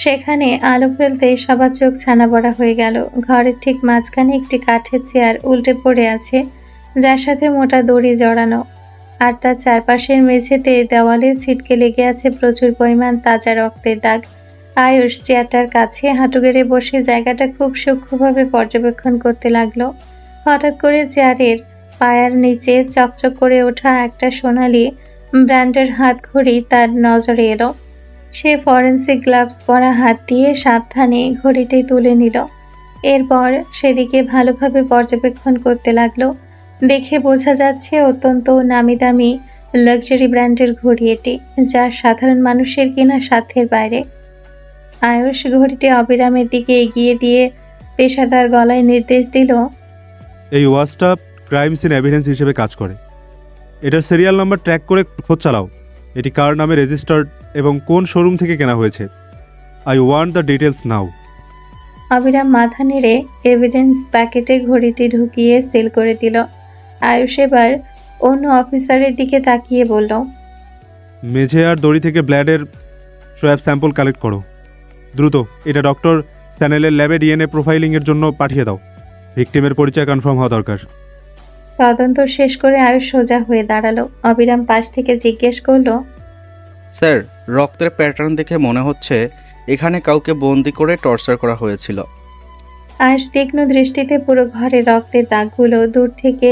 সেখানে আলো ফেলতে সবার চোখ ছানাবড়া হয়ে গেল। ঘরের ঠিক মাঝখানে একটি কাঠের চেয়ার উল্টে পড়ে আছে, যার সাথে মোটা দড়ি জড়ানো, আর তার চারপাশের মেঝেতে দেওয়ালে ছিটকে লেগে আছে প্রচুর পরিমাণ তাজা রক্তের দাগ। আয়ুষ চেয়ারটার কাছে হাঁটু গেড়ে বসে জায়গাটা খুব সূক্ষ্মভাবে পর্যবেক্ষণ করতে লাগলো। হঠাৎ করে চেয়ারের পায়ার নিচে চকচক করে ওঠা একটা সোনালি ব্র্যান্ডের হাতঘড়ি তার নজরে এলো। সে ফরেন্সিক গ্লাভস পরা হাত দিয়ে সাবধানে ঘড়িটি তুলে নিল। এরপর সেদিকে ভালোভাবে পর্যবেক্ষণ করতে লাগলো। দেখে বোঝা যাচ্ছে অত্যন্ত নামি দামি লাক্সারি ব্র্যান্ডের ঘড়ি এটি, যা সাধারণ মানুষের কেনা সাধ্যের বাইরে। আয়ুষ ঘড়িটি অবিরামের দিকে এগিয়ে দিয়ে পেশাদার গলায় নির্দেশ দিল, এই ওয়াচটা ক্রাইম সিন এভিডেন্স হিসেবে কাজ করে। এটার সিরিয়াল নাম্বার ট্র্যাক করে খোঁজ চালাও। এটি কার নামে রেজিস্টার্ড এবং কোন শোরুম থেকে কেনা হয়েছে। আই ওয়ান্ট দ্য ডিটেলস নাও। অবিরাম মাথা নেড়ে এভিডেন্স প্যাকেটে ঘড়িটি ঢুকিয়ে সিল করে দিল। আয়ুষ এবার অন্য অফিসারের দিকে তাকিয়ে বলল, মেঝে আর দড়ি থেকে ব্লাডের সোয়াব স্যাম্পল কালেক্ট করো দ্রুত। এটা ডক্টর স্যানেলের ল্যাবে ডিএনএ প্রোফাইলিংয়ের জন্য পাঠিয়ে দাও। ভিকটিমের পরিচয় কনফার্ম হওয়া দরকার। তদন্ত শেষ করে আয়ুষ সোজা হয়ে দাঁড়ালো। অবিরাম পাশ থেকে জিজ্ঞেস করলো, স্যার, রক্তের প্যাটার্ন দেখে মনে হচ্ছে এখানে কাউকে বন্দি করে টর্চার করা হয়েছিল। আয়ুষ তীক্ষ্ণ দৃষ্টিতে পুরো ঘরে রক্তের দাগগুলো দূর থেকে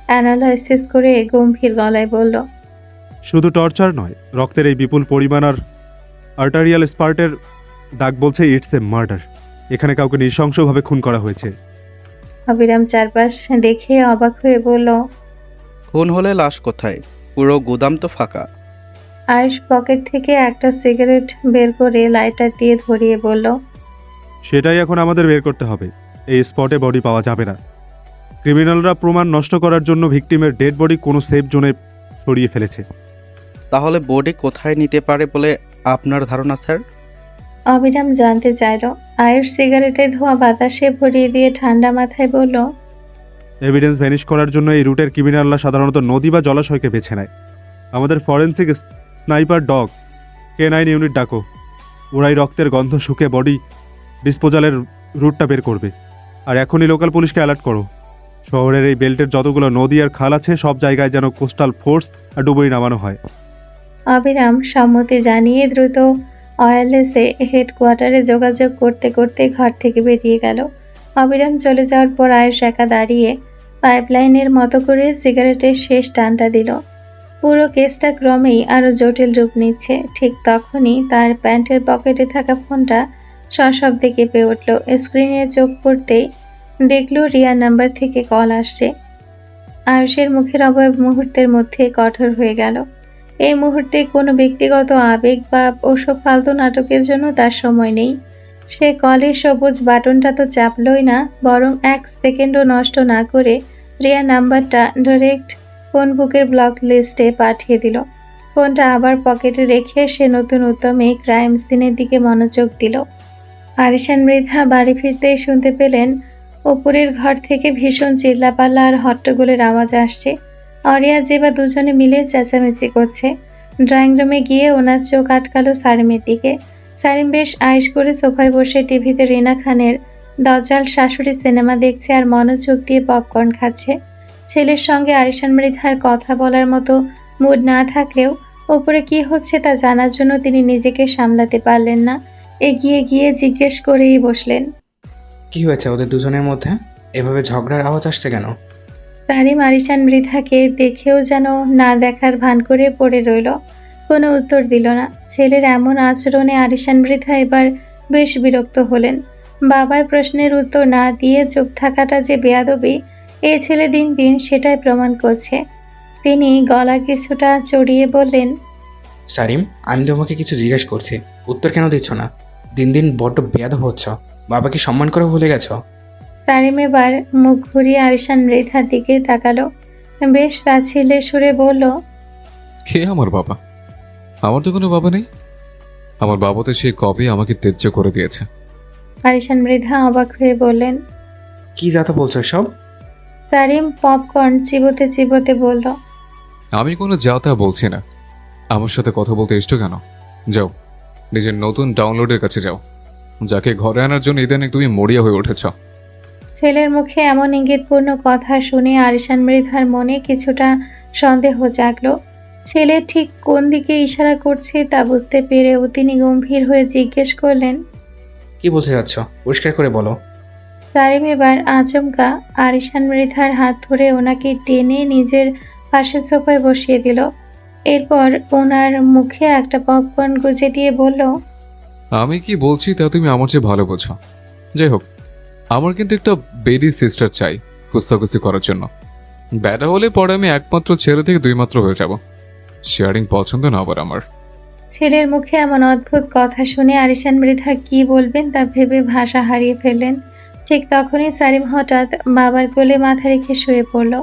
অ্যানালাইসিস করে গম্ভীর গলায় বলল, শুধু টর্চার নয়, রক্তের এই বিপুল পরিমাণ আর আর্টারিয়াল স্পার্টের দাগ বলছে ইটস এ মার্ডার। এখানে কাউকে নৃশংসভাবে খুন করা হয়েছে। অবিরাম চারপাশ দেখে অবাক হয়ে বলল, খুন হলে লাশ কোথায়? পুরো গুদাম তো ফাঁকা। আয়ুষ পকেট থেকে একটা সিগারেট বের করে লাইটার দিয়ে ধরিয়ে বলল, সেটাই এখন আমাদের বের করতে হবে। এই স্পটে বডি পাওয়া যাবে না। ক্রিমিনালরা প্রমাণ নষ্ট করার জন্য ভিকটিমের ডেড বডি কোনো সেফ জোনে সরিয়ে ফেলেছে। তাহলে বডি কোথায় নিতে পারে বলে আপনার ধারণা স্যার? অবিরাম জানতে চাইল। আয়ুষ সিগারেটে ধোয়া বাতাসে ভরিয়ে দিয়ে ঠান্ডা মাথায় বলল, এভিডেন্স ভ্যানিশ করার জন্য এই রুটের ক্রিমিনালরা সাধারণত নদী বা জলাশয়কে বেছে নেয়। আমাদের forensic sniper dog K9 unit ডাকো। ওরাই রক্তের গন্ধ শুকে বডি ডিসপোজালের রুটটা বের করবে। আর এখনই লোকাল পুলিশকে অ্যালার্ট করো। শহরের এই বেল্টের যতগুলো নদী আর খাল আছে সব জায়গায় যেন কোস্টাল ফোর্স আর ডুবুরি নামানো হয়। অবিরাম সম্মতি জানিয়ে দ্রুত ওয়্যারলেসে হেডকোয়ার্টারে যোগাযোগ করতে করতে ঘর থেকে বেরিয়ে গেল। অবিরাম চলে যাওয়ার পর আয়ুষ একা দাঁড়িয়ে পাইপলাইনের মতো করে সিগারেটের শেষ টানটা দিল। পুরো কেসটা ক্রমেই আরও জটিল রূপ নিচ্ছে। ঠিক তখনই তার প্যান্টের পকেটে থাকা ফোনটা সশব্দে কেঁপে উঠল। স্ক্রিনে চোখ পড়তেই দেখল রিয়া নাম্বার থেকে কল আসছে। আয়ুষের মুখের অবয়ব মুহূর্তের মধ্যে কঠোর হয়ে গেল। এই মুহূর্তে কোনো ব্যক্তিগত আবেগ বা ওসব ফালতু নাটকের জন্য তার সময় নেই। সে কলের সবুজ বাটনটা তো চাপলই না, বরং 1 সেকেন্ডও নষ্ট না করে রিয়া নাম্বারটা ডাইরেক্ট ফোন বুকের ব্লক লিস্টে পাঠিয়ে দিল। ফোনটা আবার পকেটে রেখে সে নতুন উদ্যমে ক্রাইম সিনের দিকে মনোযোগ দিল। আরিশান মৃধা বাড়ি ফিরতেই শুনতে পেলেন উপরের ঘর থেকে ভীষণ চিল্লাপাল্লা আর হট্টগোলের আওয়াজ আসছে। অরিয়া জেবা দুজনে মিলে চেঁচামেচি করছে। ড্রয়িং রুমে গিয়ে ওনার চোখ আটকালো সারিমের দিকে। সারিম বেশ আয়েশ করে সোফায় বসে টিভিতে রিনা খানের দজ্জাল শাশুড়ি সিনেমা দেখছে আর মনোযোগ দিয়ে পপকর্ন খাচ্ছে। ছেলের সঙ্গে আরিশান মৃধার কথা বলার মতো মুড না থাকলেও ওপরে কি হচ্ছে তা জানার জন্য তিনি নিজেকে সামলাতে পারলেন না। এগিয়ে গিয়ে জিজ্ঞেস করেই বসলেন, কি হয়েছে ওদের দুজনের মধ্যে? এভাবে ঝগড়ার আওয়াজ আসছে কেন? সারিম আরিশান মৃধাকে দেখেও যেন না দেখার ভান করে পড়ে রইল, কোনো উত্তর দিল না। ছেলের এমন আচরণে আরিশান মৃধা এবার বেশ বিরক্ত হলেন। বাবার প্রশ্নের উত্তর না দিয়ে চুপ থাকাটা যে বেয়াদবি, এই ছেলে দিন দিন সেটাই প্রমাণ করছে। তিনি গলা কিছুটা চড়িয়ে বললেন, সারিম, আমি তোমাকে কিছু জিজ্ঞেস করছি, উত্তর কেন দিচ্ছ না? দিন দিন বড্ড বেয়াদব হচ্ছ। বাবাকে সম্মান করে ভুলে গেছো? সারিম এবার মুখ ঘুরিয়ে আরিশান মৃধার দিকে তাকালো, বেশ তাচ্ছিল্যের সুরে বলল, কে আমার বাবা? আমার তো কোনো বাবা নেই। আমার বাবা তো সে কবে আমাকে ত্যায্য করে দিয়েছে। আরিশান মৃধা অবাক হয়ে বললেন। কি যাতা বলছো সব? সারিম পপকর্ন চিবোতে চিবোতে বলল, আমি কোনো যাতা বলছি না। আমার সাথে কথা বলতে ইষ্ট কেন? যাও, নিজের নতুন ডাউনলোডের কাছে যাও, যাকে ঘরে আনার জন্য ইদানিং তুমি মরিয়া হয়ে উঠেছ। ছেলের মুখে এমন ইঙ্গিতপূর্ণ কথা শুনে আরিশান মৃধার মনে কিছুটা সন্দেহ জাগলো। ছেলে ঠিক কোন দিকে ইশারা করছে তা বুঝতে পেরেও তিনি গম্ভীর হয়ে জিজ্ঞেস করলেন, কি বলতে চাচ্ছ? পরিষ্কার করে বলো। সারিম এবার আচমকা আরিশান মৃধার হাত ধরে ওনাকে টেনে নিজের পাশের সোফায় বসিয়ে দিল। এরপর ওনার মুখে একটা পপকর্ন গুজে দিয়ে বলল, আমি কি বলছি তা তুমি আমার চেয়ে ভালো বোঝো। যাই হোক, আমার কিন্তু একটা বেডি সিস্টার চাই কুস্তাকুস্তি করার জন্য। ব্যাটা হলে পরে আমি একমাত্র ছেলে থেকে দুই মাত্র হয়ে যাব। শেয়ারিং পছন্দ না আবার আমার। ছেলের মুখে এমন অদ্ভুত কথা শুনে আরিশান মৃধা কি বলবেন তা ভেবে ভাষা হারিয়ে ফেললেন। ঠিক তখনই সারিম হঠাৎ বাবার কোলে মাথা রেখে শুয়ে পড়ল।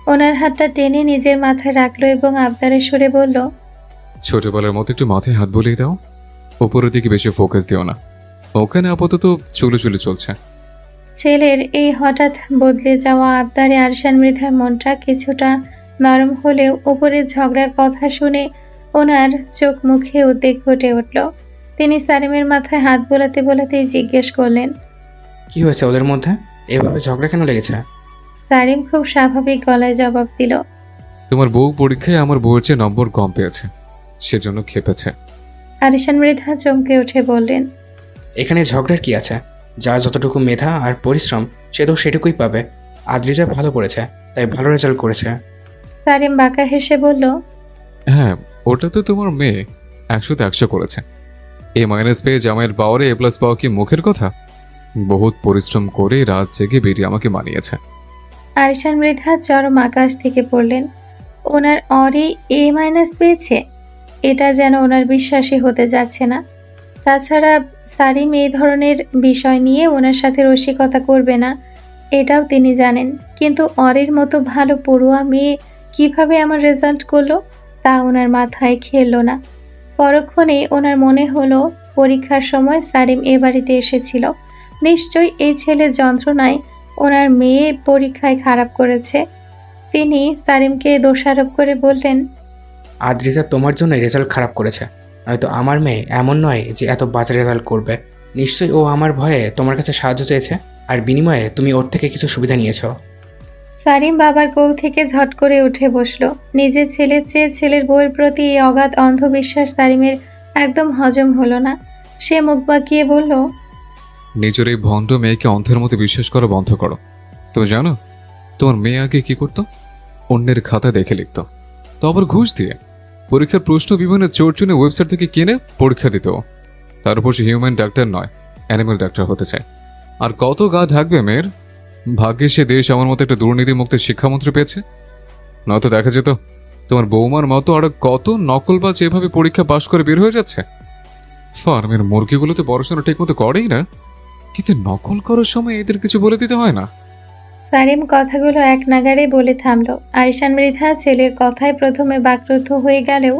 ওনার হাতটা টেনে নিজের মাথায় রাখলো এবং আবদারের সুরে বলল, ছোটবেলার মতো একটু মাথায় হাত বুলিয়ে দাও, উপরের দিকে বেশি ফোকাস দিও না। ওখানে আপাতত চুলে চুলে চলছে। ছেলের এই হঠাৎ বদলে যাওয়া আবদারে আরিশান মৃধার মনটা কিছুটা নরম হলেও উপরের ঝগড়ার কথা শুনে ওনার চোখ মুখে উদ্বেগ ফুটে উঠল। তিনি সারিমের মাথায় হাত বোলাতে বোলাতেই জিজ্ঞেস করলেন, কি হয়েছে ওদের মধ্যে? এভাবে ঝগড়া কেন লেগেছে? সারিম খুব স্বাভাবিক গলায় জবাব দিল, তোমার বউ পরীক্ষায় আমার বউয়ের চেয়ে নম্বর কম পেয়েছে, সেজন্য খেপেছে। আরিশান মৃধা চমকে উঠে বললেন, এখানে ঝগড়ার কি আছে? যার যতটুকু মেধা আর পরিশ্রম সে তো সেটুকুই পাবে। আদ্রিজা ভালো পড়েছে, তাই ভালো রেজাল্ট করেছে। সারিম বাঁকা হেসে বলল, হ্যাঁ, ওটা তো তোমার মেয়ে 100তে 100 করেছে। এ মাইনাস পেয়ে জামাইয়ের পাওয়ারে এ প্লাস পাওয়া কি মুখের কথা? বহুত পরিশ্রম করে রাত জেগে বেরিয়ে আমাকে মানিয়েছে। আরিশান মৃধা চরম আকাশ থেকে পড়লেন। ওনার অরি A- পেয়েছে, এটা যেন ওনার বিশ্বাসই হতে যাচ্ছে না। তাছাড়া সারিম এই ধরনের বিষয় নিয়ে ওনার সাথে রসিকতা করবে না, এটাও তিনি জানেন। কিন্তু অরির মতো ভালো পড়ুয়া মেয়ে কিভাবে আমার রেজাল্ট করলো তা ওনার মাথায় খেললো না। পরক্ষণে ওনার মনে হলো পরীক্ষার সময় সারিম এ বাড়িতে এসেছিল। নিশ্চয়ই এই ছেলে যন্ত্রণায় ওনার মেয়ে পরীক্ষায় খারাপ করেছে। তিনি সারিমকে দোষারোপ করে বললেন, আদ্রিজা তোমার জন্য রেজাল্ট খারাপ করেছে, নয়তো আমার মেয়ে এমন নয় যে এত বাজে রেজাল্ট করবে। নিশ্চয়ই ও আমার ভয়ে তোমার কাছে সাহায্য চেয়েছে, আর বিনিময়ে তুমি ওর থেকে কিছু সুবিধা নিয়েছো। সারিম বাবার কোল থেকে ঝট করে উঠে বসলো। নিজের ছেলের চেয়ে ছেলের বউয়ের প্রতি এই অগাধ অন্ধবিশ্বাস সারিমের একদম হজম হলো না। সে মুখ বাঁকিয়ে বলল, নিজের এই ভণ্ড মেয়েকে অন্ধের মতো বিশ্বাস করা বন্ধ করো। তুমি জানো তোমার মেয়ে আগে কি করতো? অন্যের খাতা দেখে লিখত, তো আবার ঘুষ দিয়ে। পরীক্ষার প্রশ্ন বিভিন্ন চোরচুনে ওয়েবসাইট থেকে কিনে পরীক্ষা দিত। তার উপর সে হিউম্যান ডাক্তার নয়, অ্যানিমেল ডাক্তার হতে চায়। আর কত গা ঢাকবে মেয়ের? ভাগ্যে সে দেশ আমার মতো একটা দুর্নীতিমুক্ত শিক্ষামন্ত্রী পেয়েছে, নয়তো দেখা যেত তোমার বৌমার মতো আরো কত নকলবাজ এভাবে পরীক্ষা পাশ করে বের হয়ে যাচ্ছে। ফার্মের মুরগিগুলো তো পড়াশোনা ঠিক মতো করেই না, কিন্তু নকল করার সময় এদের কিছু বলে দিতে হয় না। সারিম কথাগুলো এক নাগাড়ে বলে থামলো। আরিশান মৃধা ছেলের কথায় প্রথমে বাকরুদ্ধ হয়ে গেলেও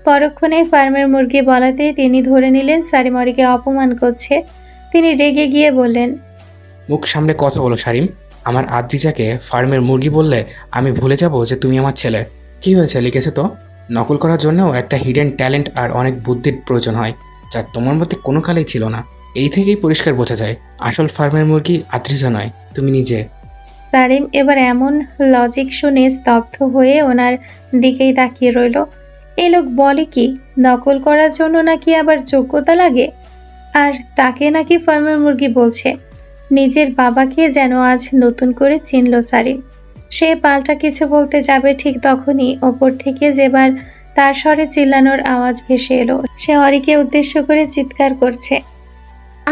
পরক্ষণে ফার্মের মুরগি বলাতেই তিনি ধরে নিলেন সারিম অরিকে অপমান করছে। তিনি রেগে গিয়ে বললেন, মুখ সামনে কথা বলো সারিম। আমার আদ্রিজাকে ফার্মের মুরগি বললে আমি ভুলে যাব যে তুমি আমার ছেলে। কি হয়েছে লিখেছে তো? নকল করার জন্যও একটা হিডেন ট্যালেন্ট আর অনেক বুদ্ধির প্রয়োজন হয়, যা তোমার মধ্যে কোনো কালেই ছিল না। এই থেকেই পরিষ্কার বোঝা যায় আসল ফার্মের মুরগি আদ্রিজা নয়, তুমি নিজে। সারিম এবার এমন লজিক শুনে স্তব্ধ হয়ে ওনার দিকেই তাকিয়ে রইল। এ লোক বলে কি নকল করার জন্য নাকি আবার যোগ্যতা লাগে, আর তাকে নাকি ফার্মের মুরগি বলছে। নিজের বাবাকে যেন আজ নতুন করে চিনল সারিম। সে পাল্টা কিছু বলতে যাবে ঠিক তখনই ওপর থেকে যেবার তার স্বরে চিল্লানোর আওয়াজ ভেসে এলো। সে অরিকে উদ্দেশ্য করে চিৎকার করছে।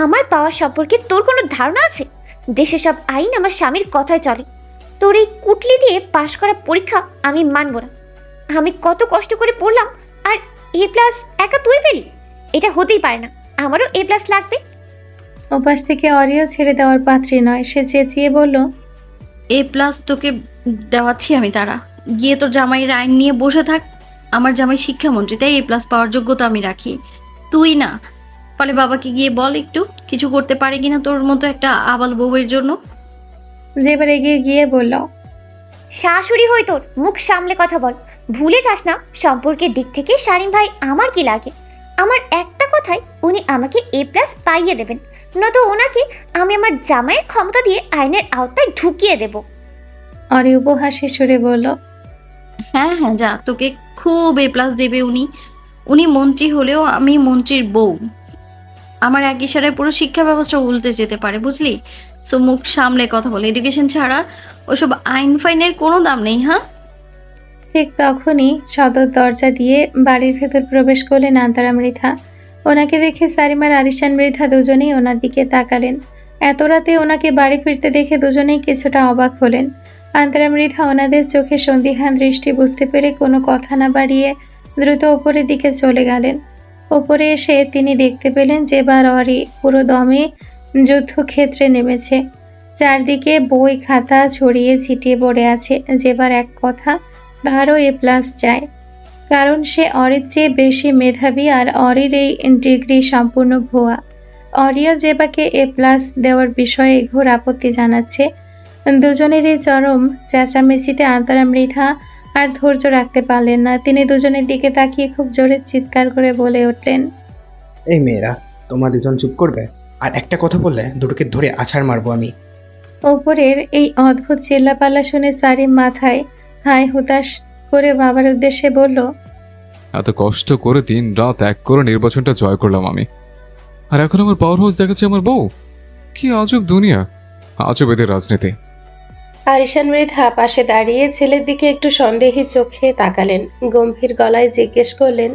আমার পাওয়ার সম্পর্কে তোর কোনো ধারণা আছে? দেশে সব আইন আমার স্বামীর কথায় চলে। তোর এই কুটলি দিয়ে পাশ করা পরীক্ষা আমি মানব না। আমি কত কষ্ট করে পড়লাম, আর A+ একা তুই পেলি? এটা হতেই পারে না, আমারও A+ লাগবে। ওপাশ থেকে অরিও ছেড়ে দেওয়ার পাত্রী নয়। সে চেঁচিয়ে বলল, A+ তোকে দেওয়াচ্ছি আমি। তারা গিয়ে তোর জামাইয়ের আইন নিয়ে বসে থাক। আমার জামাই শিক্ষামন্ত্রী, তাই A+ পাওয়ার যোগ্যতা আমি রাখি, তুই না। ফলে বাবাকে গিয়ে বল একটু কিছু করতে পারে কিনা তোর মতো একটা আবাল বউয়ের জন্য। যেবার এগিয়ে গিয়ে বলল, শাশুড়ি হই তোর, মুখ সামলে কথা বল। ভুলে যাস না, সম্পর্কের দিক থেকে শারীন ভাই আমার কি লাগে। আমার একটা কথায় উনি আমাকে A+ পাইয়ে দেবেন, নয়তো ওনাকে আমি আমার জামাইয়ের ক্ষমতা দিয়ে আইনের আওতায় ঢুকিয়ে দেব। অরি উপহাসে সুরে বলল, হ্যাঁ হ্যাঁ, যা, তোকে খুব A+ দেবে উনি। উনি মন্ত্রী হলেও আমি মন্ত্রীর বউ। আমার এক ইশারায় পুরো শিক্ষা ব্যবস্থা উল্টে যেতে পারে, বুঝলি? সো মুখ সামলে কথা বলে, এডুকেশন ছাড়া ওসব আইন ফাইনের কোনো দাম নেই। হ্যাঁ, ঠিক তখনই সদর দরজা দিয়ে বাড়ির ভেতর প্রবেশ করলেন আন্তারা মৃধা। ওনাকে দেখে সারিম আর আরিশান মৃধা দুজনেই ওনার দিকে তাকালেন। এত রাতে ওনাকে বাড়ি ফিরতে দেখে দুজনেই কিছুটা অবাক হলেন। আন্তারা মৃধা ওনাদের চোখে সন্দিহান দৃষ্টি বুঝতে পেরে কোনো কথা না বাড়িয়ে দ্রুত ওপরের দিকে চলে গেলেন। ওপরে এসে তিনি দেখতে পেলেন যে বার অরি পুরো দমে যুদ্ধক্ষেত্রে নেমেছে। চারদিকে বই খাতা ছড়িয়ে ছিটিয়ে পড়ে আছে। যেবার এক কথা, তারও A+ চায়, কারণ সে অরির চেয়ে বেশি মেধাবী আর অরির এই ডিগ্রি সম্পূর্ণ ভুয়া। অরিও জেবাকে A+ দেওয়ার বিষয়ে ঘোর আপত্তি জানাচ্ছে। দুজনেরই চরম চেঁচামেচিতে আন্তারা মৃধা আর ধৈর্য রাখতে পারলেন না। তিনি দুজনের দিকে তাকিয়ে খুব জোরে চিৎকার করে বলে উঠলেন, এই মেয়েরা, তোমরা দুজন চুপ করবে? আর একটা কথা বললে দুটোকে ধরে আছাড় মারবো আমি। ওপরের এই অদ্ভুত চিল্লাপাল্লা শুনে সারিম মাথায় হায় হুতাশ করে বাবার উদ্দেশ্যে বলল, এত কষ্ট করে দিন রাত এক করে নির্বাচনটা জয় করলাম আমি, আর এখন আমার পাওয়ার হাউস দেখাচ্ছে আমার বউ। কি আজব দুনিয়া, আজব এদের রাজনীতি। আরিশান মৃধা পাশে দাঁড়িয়ে ছেলের দিকে একটু সন্দেহী চোখে তাকালেন। গম্ভীর গলায় জিজ্ঞেস করলেন,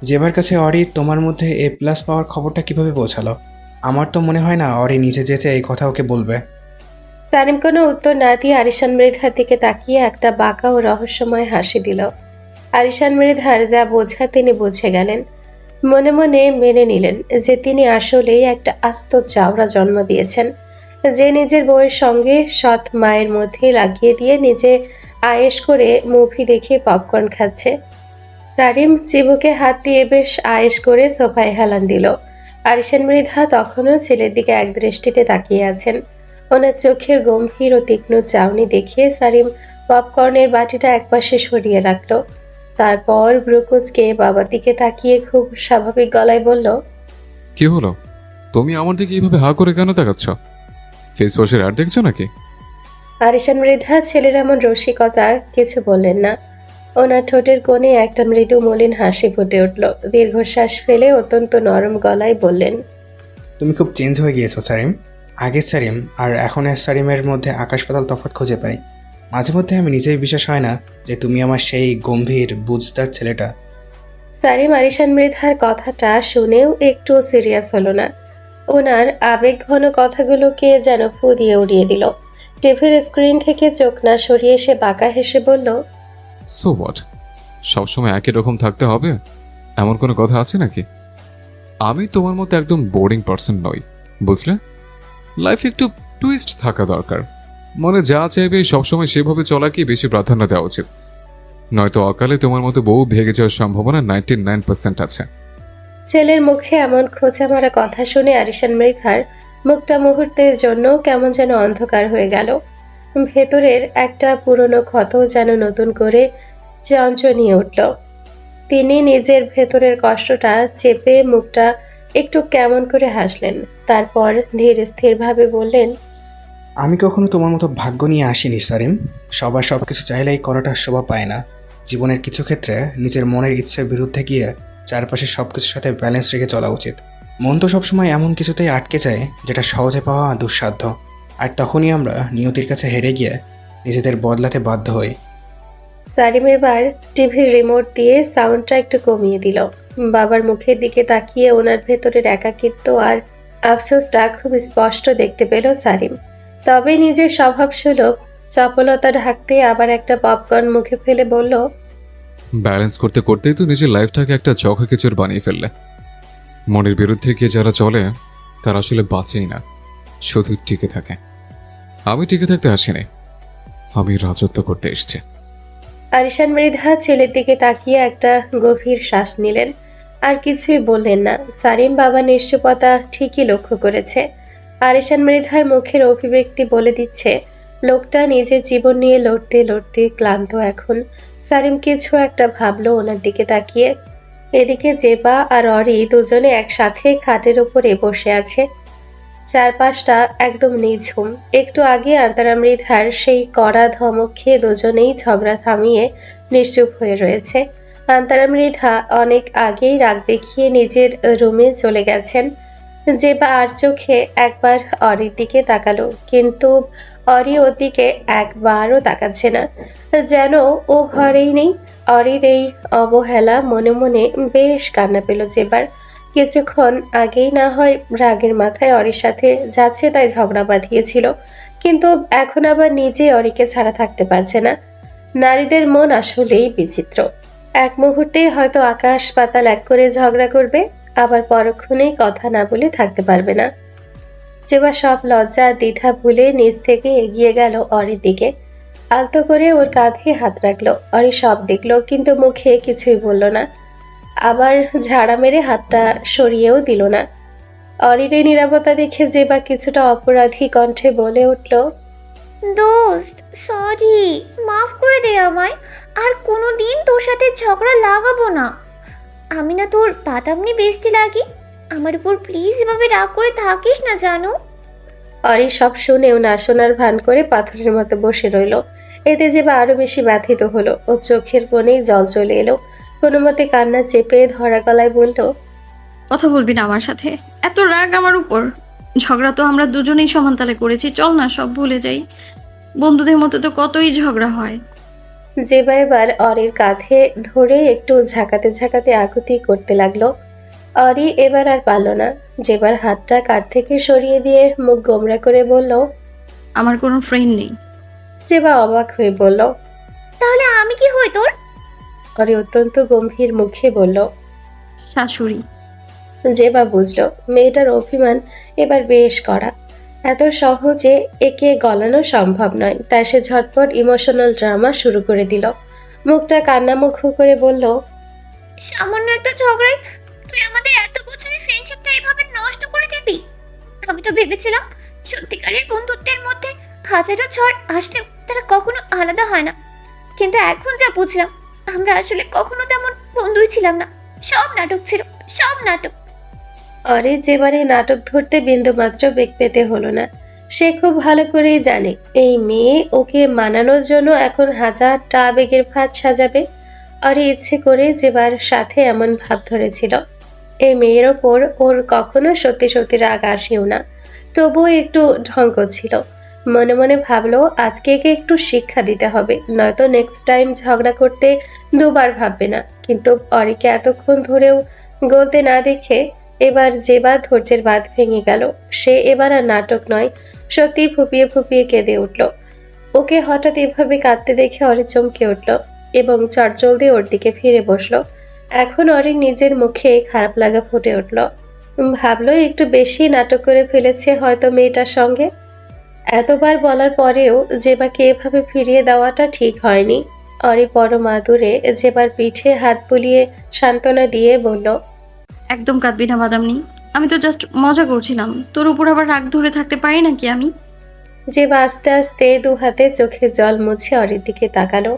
যেবার কাছে অরি তোমার মধ্যে A+ পাওয়ার খবরটা কিভাবে পৌঁছালো? আমার তো মনে হয় না অরি নিজে যেচে এই কথা ওকে বলবে। সালিম কোনো উত্তর না দিয়ে আরিশান মৃধার দিকে তাকিয়ে একটা বাঁকা ও রহস্যময় হাসি দিল। আরিশান মৃধার যা বোঝা তিনি বুঝে গেলেন। মনে মনে মেনে নিলেন যে তিনি আসলেই একটা আস্ত চাওড়া জন্ম দিয়েছেন, যে নিজের বউয়ের সঙ্গে সৎ মায়ের মধ্যে লাগিয়ে দিয়ে নিজে আয়েশ করে মুভি দেখে পপকর্ন খাচ্ছে। সারিম চিবুকে হাত দিয়ে বেশ আয়েশ করে সোফায় হেলান দিল। আরিশান মৃধা তখনও ছেলের দিকে এক দৃষ্টিতে তাকিয়ে আছেন। ওনার চোখের গম্ভীর ও তীক্ষ্ণ চাউনি দেখিয়ে সারিম পপকর্নের বাটিটা একপাশে সরিয়ে রাখল। তারপর ব্রুকুচকে বাবার দিকে তাকিয়ে খুব স্বাভাবিক গলায় বলল, কি হলো? তুমি আমার দিকে এইভাবে হা করে কেন তাকাচ্ছ? ফেস ওয়াশের অ্যাড দেখছো নাকি? আরিশান মৃধা ছেলের এমন রসিকতা কিছু বললেন না। ওনার ঠোঁটের কোণে একটা মৃদু মলিন হাসি ফুটে উঠল। দীর্ঘশ্বাস ফেলে অত্যন্ত নরম গলায় বললেন, তুমি খুব চেঞ্জ হয়ে গিয়েছো সারিম। আগের সারিম আর এখনের সারিমের মধ্যে আকাশ পাতাল তফাৎ খুঁজে পাই। মাঝে মধ্যে আমি নিজেই বিশ্বাস হয় না যে তুমি আমার সেই গম্ভীর বুঝদার ছেলেটা। সারিম আরিশান মৃধার কথাটা শুনেও একটু সিরিয়াস হলো না। ওনার আবেগঘন কথাগুলোকে যেন ফু দিয়ে উড়িয়ে দিল। টিভির স্ক্রিন থেকে চোখ না সরিয়ে সে বাঁকা হেসে বলল, সো হোয়াট? সবসময় একই রকম থাকতে হবে এমন কোনো কথা আছে নাকি? আমি তোমার মতো একদম বোরিং পার্সন নই, বুঝলে? লাইফে একটু টুইস্ট থাকা দরকার। মনে যা চাইবে সবসময় সেভাবে চলাকে বেশি প্রাধান্য দেওয়া উচিত, নয়তো অকালে তোমার মতো বউ ভেঙে যাওয়ার সম্ভাবনা 99% আছে। ছেলের মুখে এমন খোঁচা মারা কথা শুনে আরিশান মৃধার মুখটা মুহূর্তের জন্য কেমন যেন অন্ধকার হয়ে গেল। ভেতরের একটা পুরনো ক্ষত যেন নতুন করে চঞ্চনিয়ে উঠল। তিনি নিজের ভেতরের কষ্টটা চেপে মুখটা একটু কেমন করে হাসলেন। তারপর ধীর স্থিরভাবে বললেন, আমি কখনো তোমার মতো ভাগ্য নিয়ে আসিনি সারিম। সবার সব কিছু চাইলেই করাটা শোভা পায় না। জীবনের কিছু ক্ষেত্রে নিজের মনের ইচ্ছের বিরুদ্ধে গিয়ে চারপাশের সব কিছুর সাথে ব্যালেন্স রেখে চলা উচিত। মন তো সবসময় এমন কিছুতেই আটকে যায় যেটা সহজে পাওয়া দুঃসাধ্য, আর তখনই আমরা নিয়তির কাছে হেরে গিয়ে নিজেদের বদলাতে বাধ্য হই। সারিম এবার টিভির রিমোট দিয়ে সাউন্ডটা একটু কমিয়ে দিল। বাবার মুখের দিকে তাকিয়ে ওনার ভেতরের একাকিত্ব আর আফসোসটা খুব স্পষ্ট দেখতে পেল সারিম। তবে নিজের স্বভাবসুলভ চপলতা ঢাকতে আবার একটা পপকর্ন মুখে ফেলে বলল, ব্যালেন্স করতে করতেই তো নিজের লাইফটাকে একটা চোখা কেচুর বানিয়ে ফেললে। মনের বিরুদ্ধে গিয়ে যারা চলে তারা আসলে বাঁচেই না, শুধু টিকে থাকে। আমি টিকে থাকতে আসিনি, আমি রাজত্ব করতে এসেছি। আরিশান মৃধা ছেলের দিকে তাকিয়ে একটা গভীর শ্বাস নিলেন, আর কিছুই বললেন না। সারিম বাবা নিশ্চুপতা ঠিকই লক্ষ্য করেছে। আরিশান মৃধার মুখের অভিব্যক্তি বলে দিচ্ছে লোকটা নিজের জীবন নিয়ে লড়তে লড়তে ক্লান্ত এখন। সারিম কিছু একটা ভাবলো ওনার দিকে তাকিয়ে। এদিকে জেবা আর অরি দুজনে একসাথে খাটের উপরে বসে আছে। চারপাশটা একদম নিঝুম। একটু আগে আন্তারা মৃধার সেই কড়া ধমক খেয়ে দুজনেই ঝগড়া থামিয়ে নিশ্চুপ হয়ে রয়েছে। আন্তারা মৃধা অনেক আগেই রাগ দেখিয়ে নিজের রুমে চলে গেছেন। জেবা আর চোখে একবার অরির দিকে তাকালো, কিন্তু অরি ওর দিকে একবারও তাকাচ্ছে না, যেন ও ঘরেই নেই। অরির এই অবহেলা মনে মনে বেশ কান্না পেল জেবার। কিছুক্ষণ আগেই না হয় রাগের মাথায় অরির সাথে যাচ্ছে তাই ঝগড়া বাঁধিয়েছিল, কিন্তু এখন আবার নিজে অরিকে ছাড়া থাকতে পারছে না। নারীদের মন আসলেই বিচিত্র। এক মুহূর্তে হয়তো আকাশ পাতাল এক করে ঝগড়া করবে, আবার পরক্ষণেই কথা না বলে থাকতে পারবে না। যেবা সব লজ্জা আর দ্বিধা ভুলে নিজ থেকে এগিয়ে গেল অরির দিকে। আলতো করে ওর কাঁধে হাত রাখলো। অরি সব দেখলো, কিন্তু মুখে কিছুই বলল না। আবার ঝাড়া মেরে হাতটা সরিয়েও দিল না। অরির এই নীরবতা দেখে জেবা কিছুটা অপরাধী কণ্ঠে বলে উঠল, দোস্ত সরি, মাফ করে দে আমায়। আর কোনোদিন তোর সাথে ঝগড়া লাগাবো না। আমি না তোর বাদামনি বেস্তি লাগি। আমার উপর প্লিজ এভাবে রাগ করে থাকিস না জানো। অরি সব শুনেও না শোনার ভান করে পাথরের মতো বসে রইল। এতে জেবা আরো বেশি ব্যথিত হলো। ও চোখের কোণেই জল চলে এলো। কোনো মতে কান্না চেপে ধরা গলায় বলল, কথা বলবি না আমার সাথে? এত রাগ আমার উপর? ঝগড়া তো আমরা দুজনেই সমানতালে করেছি, চল না সব ভুলে যাই। বন্ধুদের মতো তো কতই ঝগড়া হয়। জেবা এবার অরির কাঁধে ধরে একটু ঝাঁকাতে ঝাঁকাতে আকুতি করতে লাগলো। অরি এবার আর পারল না। জেবার হাতটা কাঁধ থেকে সরিয়ে দিয়ে মুখ গোমরা করে বলল, আমার কোনো ফ্রেন্ড নেই। জেবা অবাক হয়ে বলল, তাহলে আমি কি হই তোর? অরি অত্যন্ত গম্ভীর মুখে বলল, শাশুড়ি। জেবা বুঝলো মেয়েটার অভিমান এবার বেশ কড়া। এত সহজে একে গলানো সম্ভব নয়, তাই সে ঝটপট ইমোশনাল ড্রামা শুরু করে দিল। মুখটা কান্নামুখ করে বলল, সামান্য একটা ঝগড়ায় তুই আমাদের এত বছরের ফ্রেন্ডশিপটা এভাবে নষ্ট করে দিবি? আমি তো ভেবেছিলাম সত্যিকারের বন্ধুত্বের মধ্যে হাজারো ঝড় আসলেও তারা কখনো আলাদা হয় না, কিন্তু এখন যা বুঝলাম আমরা আসলে কখনো তেমন বন্ধুই ছিলাম না। সব নাটক ছিল, সব নাটক। অরে যেবারে নাটক ধরতে বিন্দুমাত্র বেগ পেতে হলো না। সে খুব ভালো করেই জানে এই মেয়ে ওকে মানানোর জন্য এখন হাজারটা আবেগের ফাঁদ সাজাবে। অরে ইচ্ছে করে যেবার সাথে এমন ভাব ধরেছিল। এই মেয়ের ওপর ওর কখনো সত্যি সত্যি রাগ আসেও না, তবুও একটু ঢঙ্গ ছিল। মনে মনে ভাবলো আজকে একে একটু শিক্ষা দিতে হবে, নয়তো নেক্সট টাইম ঝগড়া করতে দুবার ভাববে না। কিন্তু অরিকে এতক্ষণ ধরেও গলতে না দেখে এবার যেবার ধৈর্যের বাঁধ ভেঙে গেল। সে এবার আর নাটক নয়, সত্যি ফুপিয়ে ফুপিয়ে কেঁদে উঠল। ওকে হঠাৎ এভাবে কাঁদতে দেখে অরি চমকে উঠল এবং চটজলদি ওর দিকে ফিরে বসলো। এখন অরি নিজের মুখে খারাপ লাগা ফুটে উঠল। ভাবলো একটু বেশি নাটক করে ফেলেছে হয়তো মেয়েটার সঙ্গে। এতবার বলার পরেও জেবাকে এভাবে ফিরিয়ে দেওয়াটা ঠিক হয়নি। অরি পরম আদুরে জেবার পিঠে হাত বুলিয়ে সান্ত্বনা দিয়ে বলল, একদম কাঁদবি না বাদামনি, আমি তো জাস্ট মজা করছিলাম। তোর উপর আবার রাগ ধরে থাকতে পারি নাকি আমি? জেবা আস্তে আস্তে দু হাতে চোখের জল মুছে অরির দিকে তাকালো।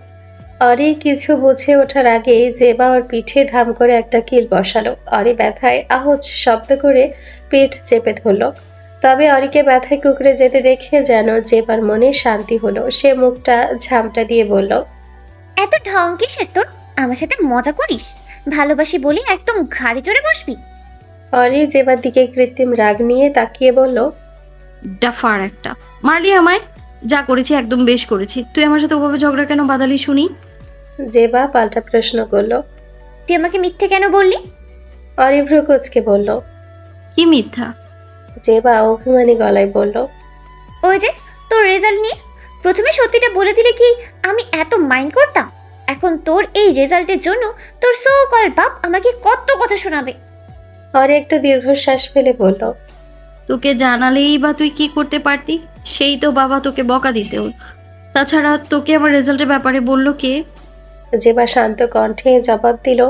অরি কিছু বুঝে ওঠার আগেই জেবা ওর পিঠে ধাম করে একটা কিল বসালো। অরি ব্যথায় আহজ শব্দ করে পিঠ চেপে ধরল। তবে অরিকে ব্যথায় কুকড়ে যেতে দেখে যেন জেবার মনে শান্তি হলো। সে মুখটা ঝামটা দিয়ে বলল, এত ঢং কিসের তোর? আমার সাথে মজা করিস? ভালোবাসি বলে একদম ঘাড়ে চড়ে বসবি? অরি জেবার দিকে কৃত্রিম রাগ নিয়ে তাকিয়ে বলল, ডাফার একটা, মারলি আমায়? যা করেছি একদম বেশ করেছি। তুই আমার সাথে ওভাবে ঝগড়া কেন বাদালি শুনি? জেবা পাল্টা প্রশ্ন করলো। তুই আমাকে মিথ্যে কেন বললি? অরিভ্র কোচকে বলল। কি মিথ্যা? জেবা অভিমানী গলায় বলল। ওই যে তোর রেজাল্ট নিয়ে প্রথমে সত্যিটা বলে দিলে কি আমি এত মাইন্ড করতাম? এখন তোর এই রেজাল্টের জন্য তোর সো কল বাপ আমাকে কত কথা শোনাবে। অরি একটা দীর্ঘশ্বাস ফেলে বলল। তোকে জানালেই বা তুই কি করতে পারতি? সেই তো বাবা তোকে বকা দিতেও। তাছাড়া তোকে আমার রেজাল্টের ব্যাপারে বললো কে? জেবা শান্ত কণ্ঠে জবাব দিল।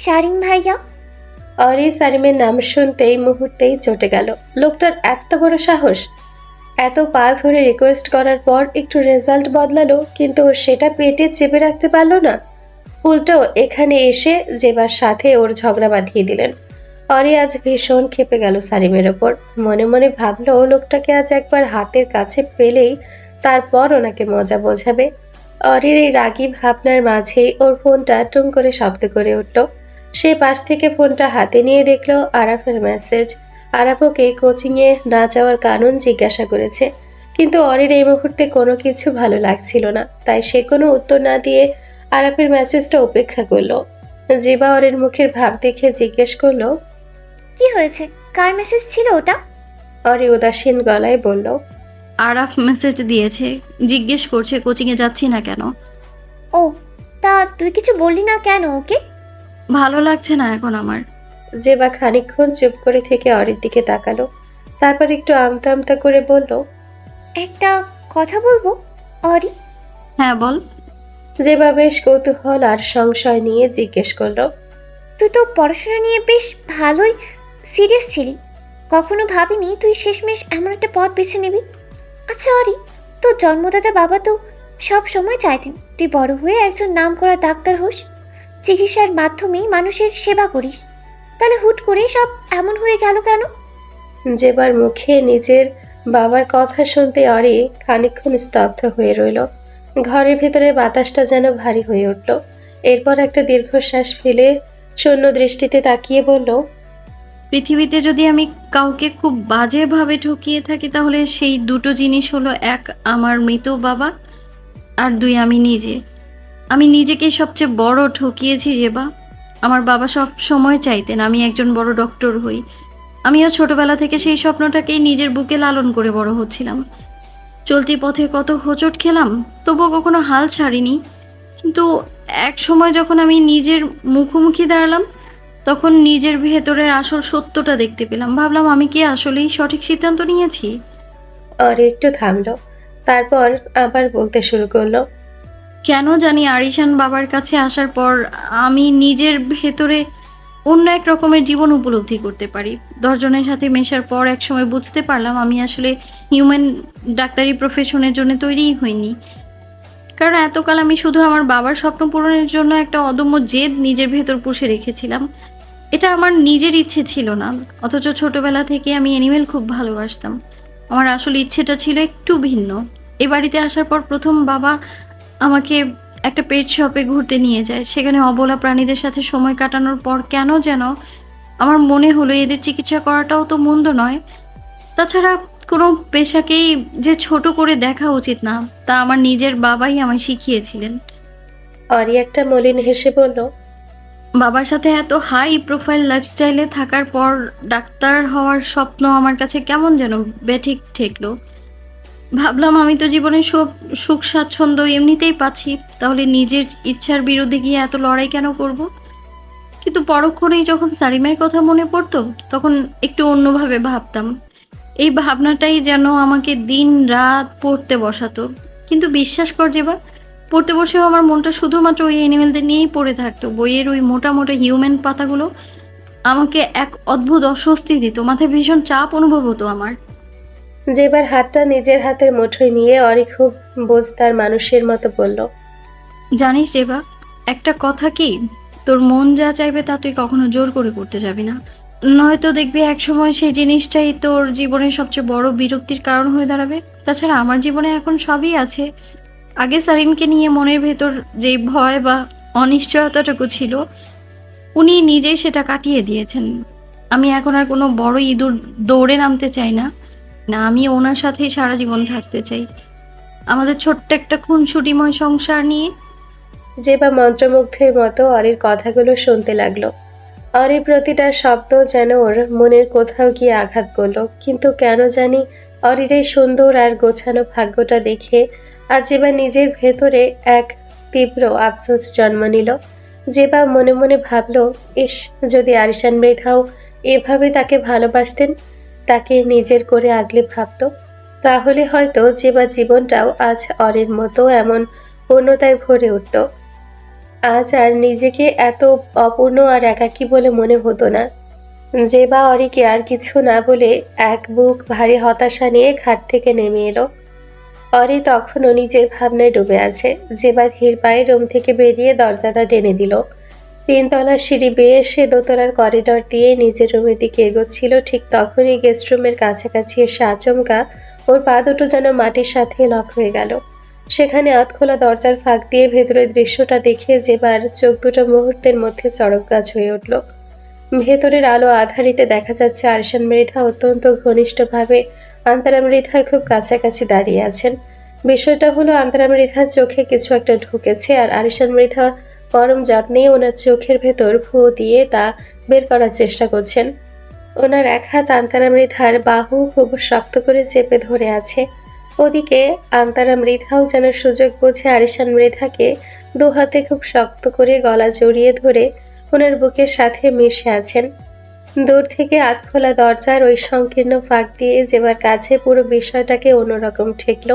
শারিম ভাইয়া। অরি সারিমের নাম শুনতেই মুহূর্তেই চটে গেল। লোকটার এত বড় সাহস! এত পা ধরে রিকোয়েস্ট করার পর একটু রেজাল্ট বদলালো, কিন্তু ও সেটা পেটে চেপে রাখতে পারলো না। উল্টো এখানে এসে জেবার সাথে ওর ঝগড়া বাঁধিয়ে দিলেন। অরি আজ ভীষণ ক্ষেপে গেল সারিমের ওপর। মনে মনে ভাবলো লোকটাকে আজ একবার হাতের কাছে পেলেই তারপর ওনাকে মজা বোঝাবে। অরির এই রাগী ভাবনার মাঝেই ওর ফোনটা টুং করে শব্দ করে উঠল। সে পাশ থেকে ফোনটা হাতে নিয়ে দেখলো আরাফের মেসেজ। আরাফ ওকে কোচিংয়ে না যাওয়ার কারণ জিজ্ঞাসা করেছে, কিন্তু অরির এই মুহূর্তে কোনো কিছু ভালো লাগছিল না, তাই সে কোনো উত্তর না দিয়ে আরাফের মেসেজটা উপেক্ষা করলো। জিবা অরির মুখের ভাব দেখে জিজ্ঞেস করলো। কি হয়েছে? কার মেসেজ ছিল ওটা? অরি উদাসীন গলায় বলল। আরাফ মেসেজ দিয়েছে, জিজ্ঞেস করছে কোচিংয়ে যাচ্ছি না কেন। ও, তা তুই কিছু বললি না কেন ওকে? ভালো লাগছে না এখন আমার। জেবা খানিকক্ষণ চুপ করে থেকে অরির দিকে তাকালো, তারপর একটু আমতা আমতা করে বলল। একটা কথা বলবো অরি? হ্যাঁ বল। জেবা বেশ কৌতূহল আর সংশয় নিয়ে জিজ্ঞেস করলো। তুই তো পড়াশোনা নিয়ে বেশ ভালোই সিরিয়াস ছিলি, কখনো ভাবিনি তুই শেষমেশ এমন একটা পথ বেছে নিবি। আচ্ছা অরি, তোর জন্মদাতা বাবা তো সব সময় চাইতেন তুই বড় হয়ে একজন নামকরা ডাক্তার হোস, চিকিৎসার মাধ্যমে মানুষের সেবা করিস। তাহলে হুট করে সব এমন হয়ে গেল কেন? জেবার মুখে নিজের বাবার কথা শুনতে অরি খানিকক্ষণ স্তব্ধ হয়ে রইল। ঘরের ভেতরে বাতাসটা যেন ভারী হয়ে উঠল। এরপর একটা দীর্ঘশ্বাস ফেলে শূন্য দৃষ্টিতে তাকিয়ে বলল। পৃথিবীতে যদি আমি কাউকে খুব বাজেভাবে ঠকিয়ে থাকি তাহলে সেই দুটো জিনিস হলো, এক আমার মৃত বাবা, আর দুই আমি নিজে। আমি নিজেকে সবচেয়ে বড় ঠকিয়েছি জেবা। আমার বাবা সব সময় চাইতেন আমি একজন বড় ডক্টর হই। আমিও ছোটবেলা থেকে সেই স্বপ্নটাকেই নিজের বুকে লালন করে বড় হচ্ছিলাম। চলতি পথে কত হোঁচট খেলাম, তবুও কখনো হাল ছাড়িনি। কিন্তু এক সময় যখন আমি নিজের মুখোমুখি দাঁড়ালাম, তখন নিজের ভেতরের আসল সত্যটা দেখতে পেলাম। ভাবলাম আমি কি আসলেই সঠিক সিদ্ধান্ত নিয়েছি। অরি একটু থামলো, তারপর আবার বলতে শুরু করলো। কেন জানি আরিশান বাবার কাছে আসার পর আমি নিজের ভেতরে অন্য এক রকমের জীবন উপলব্ধি করতে পারি। 10 জনের সাথে মেশার পর একসময় বুঝতে পারলাম আমি আসলে হিউম্যান ডাক্তারি প্রফেশনের জন্য তৈরিই হইনি। কারণ এতকাল আমি শুধু আমার বাবার স্বপ্ন পূরণের জন্য একটা অদম্য জেদ নিজের ভেতর পুষে রেখেছিলাম। এটা আমার নিজের ইচ্ছে ছিল না, অথচ ছোটবেলা থেকে আমি অ্যানিমেল খুব ভালোবাসতাম। আমার আসল ইচ্ছেটা ছিল একটু ভিন্ন। এ বাড়িতে আসার পর প্রথম বাবা আমাকে একটা পেট শপে ঘুরতে নিয়ে যায়। সেখানে অবলা প্রাণীদের সাথে সময় কাটানোর পর কেন যেন আমার মনে হলো এদের চিকিৎসা করাটাও তো মন্দ নয়। তাছাড়া কোনো পেশাকেই যে ছোট করে দেখা উচিত না, তা আমার নিজের বাবাই আমায় শিখিয়েছিলেন। অরি একটা মলিন হেসে বলল। বাবার সাথে এত হাই প্রোফাইল লাইফস্টাইলে থাকার পর ডাক্তার হওয়ার স্বপ্ন আমার কাছে কেমন যেন বেঠিক ঠেকলো। ভাবলাম আমি তো জীবনে সব সুখ স্বাচ্ছন্দ্য এমনিতেই পাচ্ছি, তাহলে নিজের ইচ্ছার বিরুদ্ধে গিয়ে এত লড়াই কেন করব? কিন্তু পরক্ষণেই যখন সারিমের কথা মনে পড়তো তখন একটু অন্যভাবে ভাবতাম। এই ভাবনাটাই যেন আমাকে দিন রাত পড়তে বসাতো। কিন্তু বিশ্বাস কর যেবা, পড়তে বসেও আমার মনটা শুধুমাত্র ওই অ্যানিমেলদের নিয়েই পড়ে থাকতো। বইয়ের ওই মোটা মোটা হিউম্যান পাতাগুলো আমাকে এক অদ্ভুত অস্বস্তি দিত, মাথায় ভীষণ চাপ অনুভব হতো আমার। জেবার হাতটা নিজের হাতের মুঠোয় নিয়ে অরি খুব বোঝদার মানুষের মতো বলল। জানিস যেবা, একটা কথা কি, তোর মন যা চাইবে তা তুই কখনো জোর করে করতে যাবি না, নয়তো দেখবি একসময় সেই জিনিসটাই তোর জীবনের সবচেয়ে বড় বিরক্তির কারণ হয়ে দাঁড়াবে। তাছাড়া আমার জীবনে এখন সবই আছে। আগে সারিমকে নিয়ে মনের ভেতর যেই ভয় বা অনিশ্চয়তাটুকু ছিল, উনি নিজেই সেটা কাটিয়ে দিয়েছেন। আমি এখন আর কোনো বড় ইঁদুর দৌড়ে নামতে চাই না। না, আমি ওনার সাথেই সারা জীবন থাকতে চাই। আমাদের ছোট্ট একটা খুনসুটিময় সংসার নিয়ে। জেবা মন্ত্রমুগ্ধের মতো অরির কথাগুলো শুনতে লাগলো। অরির প্রতিটা শব্দ যেন ওর মনের কোথাও গিয়ে আঘাত করলো, কিন্তু কেন জানি অরির এই সুন্দর আর গোছানো ভাগ্যটা দেখে আজ জেবা নিজের ভেতরে এক তীব্র আফসোস জন্ম নিল। জেবা মনে মনে ভাবলো, ইস, যদি আরিশান মৃধাও এভাবে তাকে ভালোবাসতেন, তাকে নিজের করে আগলে ভাবতো, তাহলে হয়তো জেবা জীবনটাও আজ অরির মতো এমন পূর্ণতায় ভরে উঠত। আজ আর নিজেকে এত অপূর্ণ আর একাকী বলে মনে হতো না। জেবা অরিকে আর কিছু না বলে এক বুক ভারী হতাশা নিয়ে খাট থেকে নেমে এলো। অরি তখনও নিজের ভাবনায় ডুবে আছে। জেবা ধীর পায়ে রুম থেকে বেরিয়ে দরজাটা টেনে দিল। 3 তলার সিঁড়ি বেয়ে সে দোতলার করিডর দিয়ে নিজের রুমের দিকে এগোচ্ছিল। ঠিক তখনই গেস্ট রুমের কাছাকাছি এসে আচমকা ওর পা দুটো যেন মাটির সাথে লক হয়ে গেল। সেখানে আধখোলা দরজার ফাঁক দিয়ে ভেতরের দৃশ্যটা দেখে জেবার চোখ দুটো মুহূর্তের মধ্যে চড়ক গাছ হয়ে উঠল। ভেতরের আলো আধারিতে দেখা যাচ্ছে আরিশান মৃধা অত্যন্ত ঘনিষ্ঠভাবে আন্তারা মৃধার খুব কাছাকাছি দাঁড়িয়ে আছেন। বিষয়টা হলো, আন্তারা মৃধার চোখে কিছু একটা ঢুকেছে আর আরিশান মৃধা পরম যত্নে ওনার চোখের ভেতর ফু দিয়ে তা বের করার চেষ্টা করছেন। ওনার এক হাত আন্তারা মৃধার বাহু খুব শক্ত করে চেপে ধরে আছে। ওদিকে আন্তারা মৃধাও যেন সুযোগ বুঝে আরিশান মৃধাকে 2 হাতে খুব শক্ত করে গলা জড়িয়ে ধরে ওনার বুকের সাথে মিশে আছেন। দূর থেকে আধখোলা দরজার ওই সংকীর্ণ ফাঁক দিয়ে জেবার কাছে পুরো বিষয়টাকে অন্যরকম ঠেকল।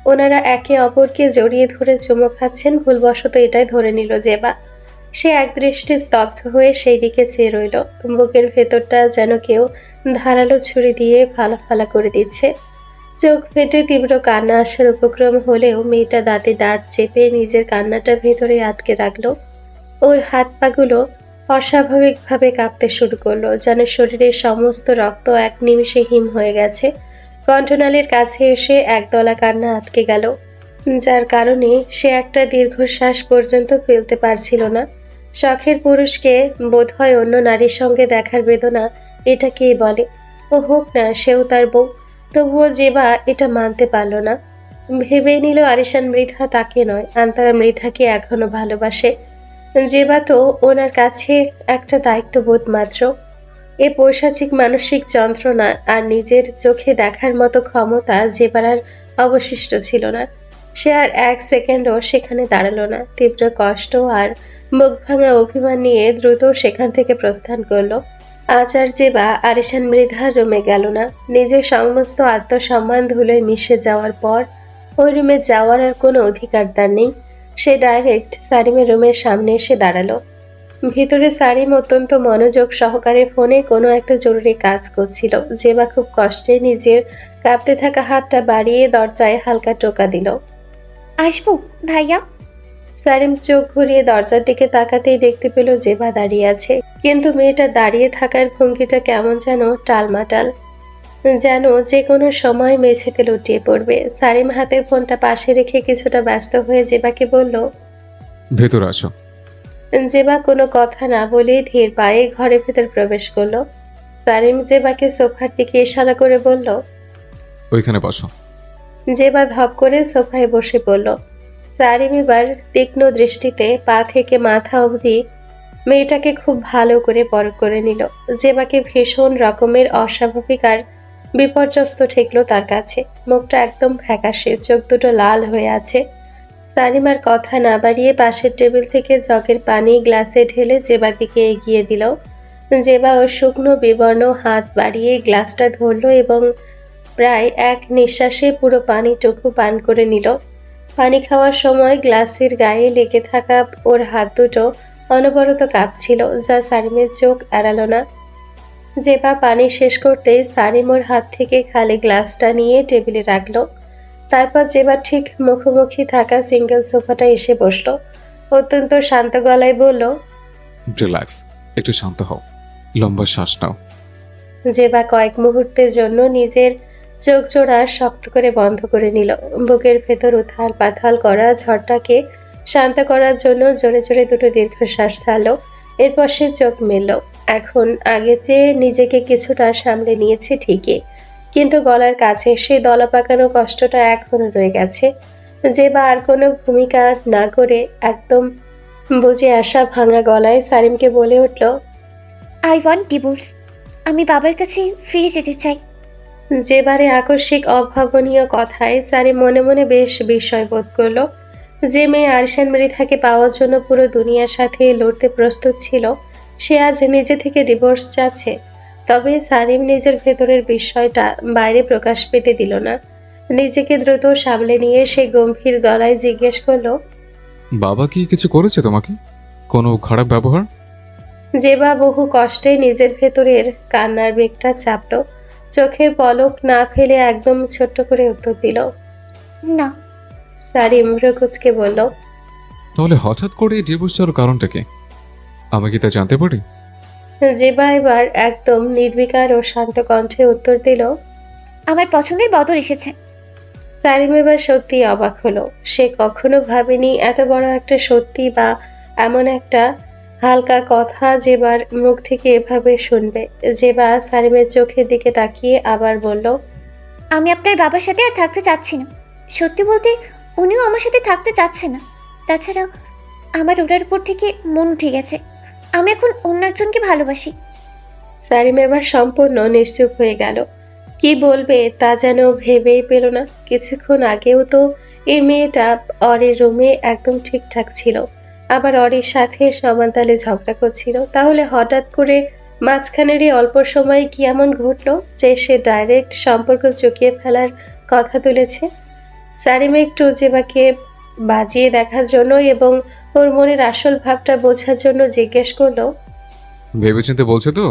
ওনারা একে অপরকে জড়িয়ে ধরে চুমো খাচ্ছেন। ভুলবশত এটাই ধরে নিল জেবা। সে একদৃষ্টে স্তব্ধ হয়ে সেই দিকে চেয়ে রইল। বুকের ভেতরটা যেন কেউ ধারালো ছুরি দিয়ে ফালা ফালা করে দিচ্ছে। চোখ ফেটে তীব্র কান্না আসার উপক্রম হলেও মেয়েটা দাঁতে দাঁত চেপে নিজের কান্নাটা ভেতরে আটকে রাখলো। ওর হাত পাগুলো অস্বাভাবিকভাবে কাঁপতে শুরু করলো, যেন শরীরের সমস্ত রক্ত এক নিমিষে হিম হয়ে গেছে। কণ্ঠনালীর কাছে এসে একদলা কান্না আটকে গেল, যার কারণে সে একটা দীর্ঘশ্বাস পর্যন্ত ফেলতে পারছিল না। শখের পুরুষকে বোধহয় অন্য নারীর সঙ্গে দেখার বেদনা এটাকেই বলে। ও হোক না সেও তার বউ, তবুও জেবা এটা মানতে পারল না। ভেবে নিল আরিশান মৃধা তাকে নয়, আন্তারা মৃধাকে এখনো ভালোবাসে। জেবা তো ওনার কাছে একটা দায়িত্ববোধ মাত্র। এ পৈশাচিক মানসিক যন্ত্রণা আর নিজের চোখে দেখার মতো ক্ষমতা জেবার আর অবশিষ্ট ছিল না। সে আর 1 সেকেন্ডও সেখানে দাঁড়ালো না। তীব্র কষ্ট আর মুখ ভাঙা অভিমান নিয়ে দ্রুত সেখান থেকে প্রস্থান করলো। আজ আর জেবা আরিশান মৃধার রুমে গেল না। নিজের সমস্ত আত্মসম্মান ধুলোয় মিশে যাওয়ার পর ওই রুমে যাওয়ার আর কোনো অধিকার তার নেই। সে ডাইরেক্ট সারিমের রুমের সামনে এসে দাঁড়ালো। ভিতরে সারিম অত্যন্ত মনোযোগ সহকারে ফোনে কোনো একটা জরুরি কাজ করছিল। জেবা খুব কষ্টে নিজের কাঁপতে থাকা হাতটা বাড়িয়ে দরজায় হালকা টোকা দিল। আসবো ভাইয়া? সারিম চোখ ঘুরিয়ে দরজার দিকে তাকাতেই দেখতে পেল জেবা দাঁড়িয়ে আছে, কিন্তু মেয়েটা দাঁড়িয়ে থাকার ভঙ্গিটা কেমন যেন টালমাটাল, যেন যে কোনো সময় মেঝেতে লুটিয়ে পড়বে। সারিম হাতের ফোনটা পাশে রেখে কিছুটা ব্যস্ত হয়ে জেবাকে বলল। ভেতর আসো। জেবা কোনো কথা না বলে ধীর পায়ে ঘরের ভেতর প্রবেশ করলো। সারিম জেবাকে সোফার দিকে ইশারা করে বলল, ওইখানে বসো। জেবা ধপ করে সোফায় বসে পড়ল। সারিম এবার তীক্ষ্ণ দৃষ্টিতে পা থেকে মাথা অবধি মেয়েটাকে খুব ভালো করে পরখ করে নিল। জেবাকে ভীষণ রকমের অস্বাভাবিক আর বিপর্যস্ত ঠেকলো তার কাছে। মুখটা একদম ফ্যাকাশে, চোখ দুটো লাল হয়ে আছে। সারিম আর কথা না বাড়িয়ে পাশের টেবিল থেকে জগের পানি গ্লাসে ঢেলে জেবার দিকে এগিয়ে দিল। জেবা ও শুকনো বিবর্ণ হাত বাড়িয়ে গ্লাসটা ধরল এবং প্রায় এক নিঃশ্বাসে পুরো পানিটুকু পান করে নিল। পানি খাওয়ার সময় গ্লাসের গায়ে লেগে থাকা ওর হাত দুটো অনবরত কাঁপছিল, যা সারিমের চোখ এড়ালো না। জেবা পানি শেষ করতেই সারিম ওর হাত থেকে খালি গ্লাসটা নিয়ে টেবিলে রাখলো। তারপর জেবা ঠিক মুখোমুখি থাকা সিঙ্গেল সোফাটা এসে বসলো। অত্যন্ত শান্ত গলায় বলল, রিল্যাক্স, একটু শান্ত হও, লম্বা শ্বাস নাও। জেবা কয়েক মুহূর্তের জন্য নিজের চোখ জোড়া শক্ত করে বন্ধ করে নিল। বুকের ভেতর উথাল পাথাল করা ঝড়টাকে শান্ত করার জন্য জোরে জোরে দুটো দীর্ঘশ্বাস ছাড়লো। এরপর সে চোখ মেলল। এখন আগে চেয়ে নিজেকে কিছুটা সামলে নিয়েছে ঠিকই, কিন্তু গলার কাছে সেই দলা পাকানো কষ্টটা এখনো রয়ে গেছে। যে বা আর কোনো ভূমিকা না করে একদম বুঝে আসা ভাঙা গলায় সারিমকে বলে উঠল, আই ওয়ান্ট ডিভোর্স। আমি বাবার কাছে ফিরে যেতে চাই। যেবারে আকস্মিক অভাবনীয় কথায় সারিম মনে মনে বেশ বিস্ময় বোধ করলো। যে মেয়ে আরশান মৃধাকে পাওয়ার জন্য পুরো দুনিয়ার সাথে লড়তে প্রস্তুত ছিল, সে আজ নিজে থেকে ডিভোর্স চাচ্ছে। তবে সারিম নিজের ভেতরের বিষয়টা বাইরে প্রকাশ পেতে দিল না। নিজেকে দ্রুত সামলে নিয়ে সে গম্ভীর গলায় জিজ্ঞেস করলো, বাবা কি কিছু করেছে তোমাকে? কোনো খারাপ ব্যবহার? যেবা বহু কষ্টে নিজের ভেতরের কান্নার বেগটা চাপলো। চোখের পলক না ফেলে একদম ছোট্ট করে উত্তর দিল। না। সারিম ভ্রুকুচকে বলল, তাহলে হঠাৎ করে এই ডিভোর্স চাওয়ার কারণটা কি? আমি কি তা জানতে পারি? যেবা এবার একদম নির্বিকার ও শান্ত কণ্ঠে উত্তর দিল। আমার পছন্দের বদল এসেছে। সারিম এবার সত্যি অবাক হলো। সে কখনো ভাবেনি এত বড় একটা সত্যি বা এমন একটা হালকা কথা যেবার মুখ থেকে এভাবে শুনবে। যেবা সারিমের চোখের দিকে তাকিয়ে আবার বলল, আমি আপনার বাবার সাথে আর থাকতে চাচ্ছি না। সত্যি বলতে উনিও আমার সাথে থাকতে চাচ্ছে না। তাছাড়া আমার ওনার উপর থেকে মন উঠে গেছে। আমি এখন অন্য একজনকে ভালোবাসি। সারিম এবার সম্পূর্ণ নিশ্চুপ হয়ে গেল। কি বলবে তা যেন ভেবেই পেল না। কিছুক্ষণ আগেও তো এই মেয়েটা অরের রুমে একদম ঠিকঠাক ছিল, আবার অরের সাথে সমানতালে ঝগড়া করছিল। তাহলে হঠাৎ করে মাঝখানেরই অল্প সময় কি এমন ঘটলো যে সে ডাইরেক্ট সম্পর্ক চুকিয়ে ফেলার কথা তুলেছে? সারিম একটু জেবাকে বাজিয়ে দেখার জন্য এবং ওর মনের আসল ভাবটা বোঝার জন্য জিজ্ঞেস করলো, ভেবেচিন্তে বলছো তো?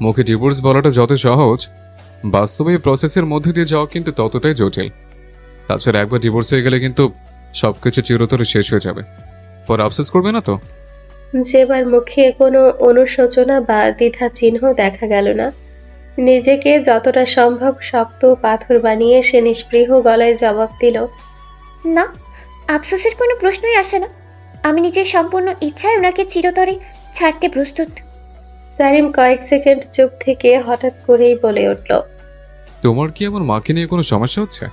মুখে ডিভোর্স বলাটা যত সহজ, বাস্তবে এই প্রসেসের মধ্যে দিয়ে যাওয়া কিন্তু ততটাই জটিল। তাছাড়া একবার ডিভোর্স হয়ে গেলে কিন্তু সবকিছু চিরতরে শেষ হয়ে যাবে। পর আফসোস করবে না তো? যেবার মুখে কোনো অনুশোচনা বা দ্বিধা চিহ্ন দেখা গেল না। নিজেকে যতটা সম্ভব শক্ত পাথর বানিয়ে সে নিষ্পৃহ গলায় জবাব দিল, না, আফসোসের কোনো প্রশ্নই আসে না। আমি নিজের সম্পূর্ণ ইচ্ছায় ওনাকে চিরতরে ছাড়তে প্রস্তুত। সারিম কয়েক সেকেন্ড চুপ থেকে হঠাৎ করেই বলে উঠল, তোমার কি আমার মাকে নিয়ে কোনো সমস্যা হচ্ছে?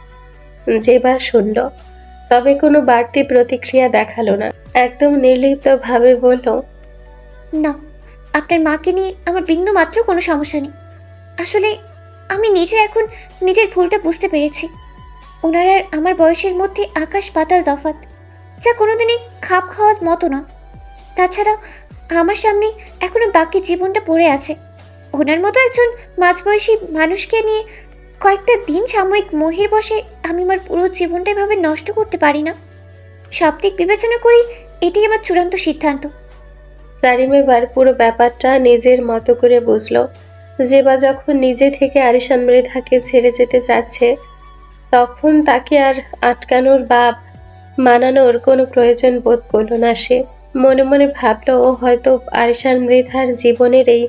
যেবা শুনল, তবে কোনো বাড়তি প্রতিক্রিয়া দেখালো না। একদম নির্লিপ্তভাবে বলল, না, আপনার মাকে নিয়ে আমার বিন্দু মাত্র কোনো সমস্যা নেই। আসলে আমি নিজে এখন নিজের ভুলটা বুঝতে পেরেছি। ওনার আর আমার বয়সের মধ্যে আকাশ পাতাল তফাৎ, যা কোনোদিনই খাপ খাওয়ার মতো না। তাছাড়া আমার সামনে এখনো বাকি জীবনটা পড়ে আছে। ওনার মতো একজন মাঝবয়সী মানুষকে নিয়ে কয়েকটা দিন সাময়িক মোহের বশে আমি আমার পুরো জীবনটা এভাবে নষ্ট করতে পারি না। সব দিক বিবেচনা করি এটাই আমার চূড়ান্ত সিদ্ধান্ত। সারিম এবার পুরো ব্যাপারটা নিজের মতো করে বুঝলো। যেবা যখন নিজে থেকে আরিশান মৃধাকে ছেড়ে যেতে চাচ্ছে, তখন তাকে আর আটকানোর বা মানানোর কোনো প্রয়োজন বোধ করলো না। সে মনে মনে ভাবলো ও হয়তো আরিশান মৃধার জীবনের এই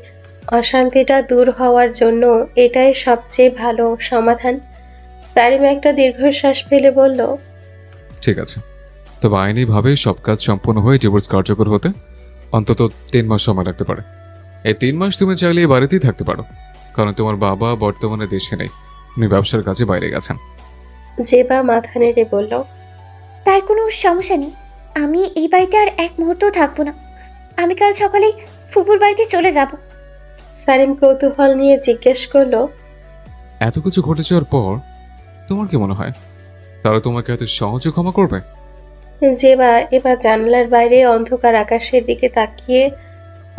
অশান্তিটা দূর হওয়ার জন্য এটাই সবচেয়ে ভালো সমাধান। সারিম একটা দীর্ঘশ্বাস ফেলে বলল, ঠিক আছে, তবে আইনিভাবে সব কাজ সম্পূর্ণ হয়ে ডিভোর্স কার্যকর হতে অন্তত 3 মাস সময় লাগতে পারে। এই 3 মাস তুমি চাইলে এই বাড়িতেই থাকতে পারো, কারণ তোমার বাবা বর্তমানে দেশে নেই, উনি ব্যবসার কাজে বাইরে গেছেন। যেবা মাথা নেড়ে বলল, তার কোনো সমস্যা নেই। আমি এই বাড়িতে আর এক মুহূর্তও থাকবো না। আমি কাল সকালেই ফুপুর বাড়িতে চলে যাব। সারিম কৌতূহল নিয়ে জিজ্ঞেস করলো, এত কিছু ঘটে যাওয়ার পর তোমার কি মনে হয় তারা তোমাকে এত সহজে ক্ষমা করবে? যেবা এবার জানলার বাইরে অন্ধকার আকাশের দিকে তাকিয়ে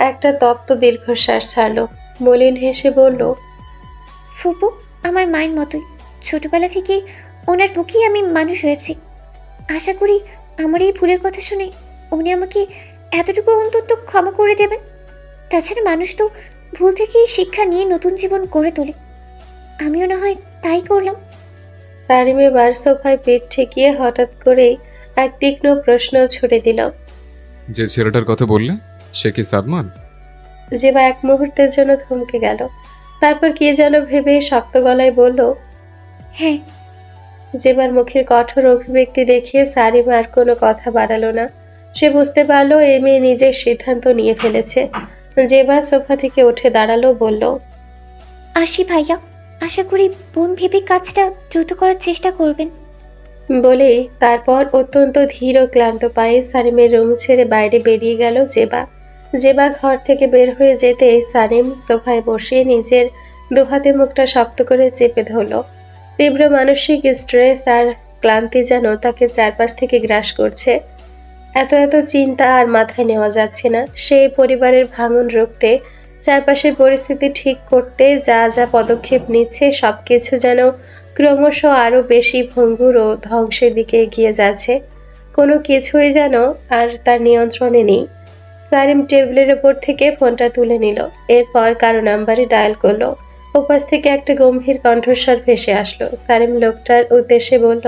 একটা তপ্ত দীর্ঘশ্বাস ছাড়লো। মলিন হেসে বলল, ফুপু আমার মায়ের মতোই। ছোটবেলা থেকে ওনার বুকেই আমি মানুষ হয়েছি। আশা করি আমার এই ভুলের কথা শুনে উনি আমাকে এতটুকু অন্তত ক্ষমা করে দেবেন। তাছাড়া মানুষ তো ভুল থেকেই শিক্ষা নিয়ে নতুন জীবন গড়ে তোলে। আমিও না হয় তাই করলাম। সারিম এবার সোফায় পেট ঠেকিয়ে হঠাৎ করেই এক তীক্ষ্ণ প্রশ্ন ছুড়ে দিল। যে ছেলেটার কথা বললে সে কি সাদমান? যেবা এক মুহূর্তের জন্য থমকে গেল, তারপর কি যেন ভেবে শক্ত গলায় বলল, হ্যাঁ। যেবার মুখের কঠোর অভিব্যক্তি দেখে সারিম আর কোনো কথা বাড়ালো না। সে বুঝতে পারলো এই মেয়ে নিজের সিদ্ধান্ত নিয়ে ফেলেছে। যেবার সোফা থেকে উঠে দাঁড়ালো, বলল, আসি ভাইয়া, আশা করি বোন ভেবে কাজটা দ্রুত করার চেষ্টা করবেন। বলেই তারপর অত্যন্ত ধীর ও ক্লান্ত পায়ে সানিমের রুম ছেড়ে বাইরে বেরিয়ে গেল জেবা। জেবা ঘর থেকে বের হয়ে যেতে সানিম সোফায় বসে নিজের দুহাতে মুখটা শক্ত করে চেপে ধরল। তীব্র মানসিক স্ট্রেস আর ক্লান্তি যেন তাকে চারপাশ থেকে গ্রাস করছে। এত চিন্তা আর মাথায় নেওয়া যাচ্ছে না। সেই পরিবারের ভাঙন রুখতে, চারপাশের পরিস্থিতি ঠিক করতে যা যা পদক্ষেপ নিচ্ছে সবকিছু যেন ক্রমশ আরও বেশি ভঙ্গুর ও ধ্বংসের দিকে এগিয়ে যাচ্ছে। কোনো কিছুই যেন আর তার নিয়ন্ত্রণে নেই। সারিম টেবিলের ওপর থেকে ফোনটা তুলে নিল, এরপর কারো নাম্বারে ডায়াল করলো। ওপাশ থেকে একটা গম্ভীর কণ্ঠস্বর ভেসে আসলো। সারিম লোকটার উদ্দেশ্যে বলল,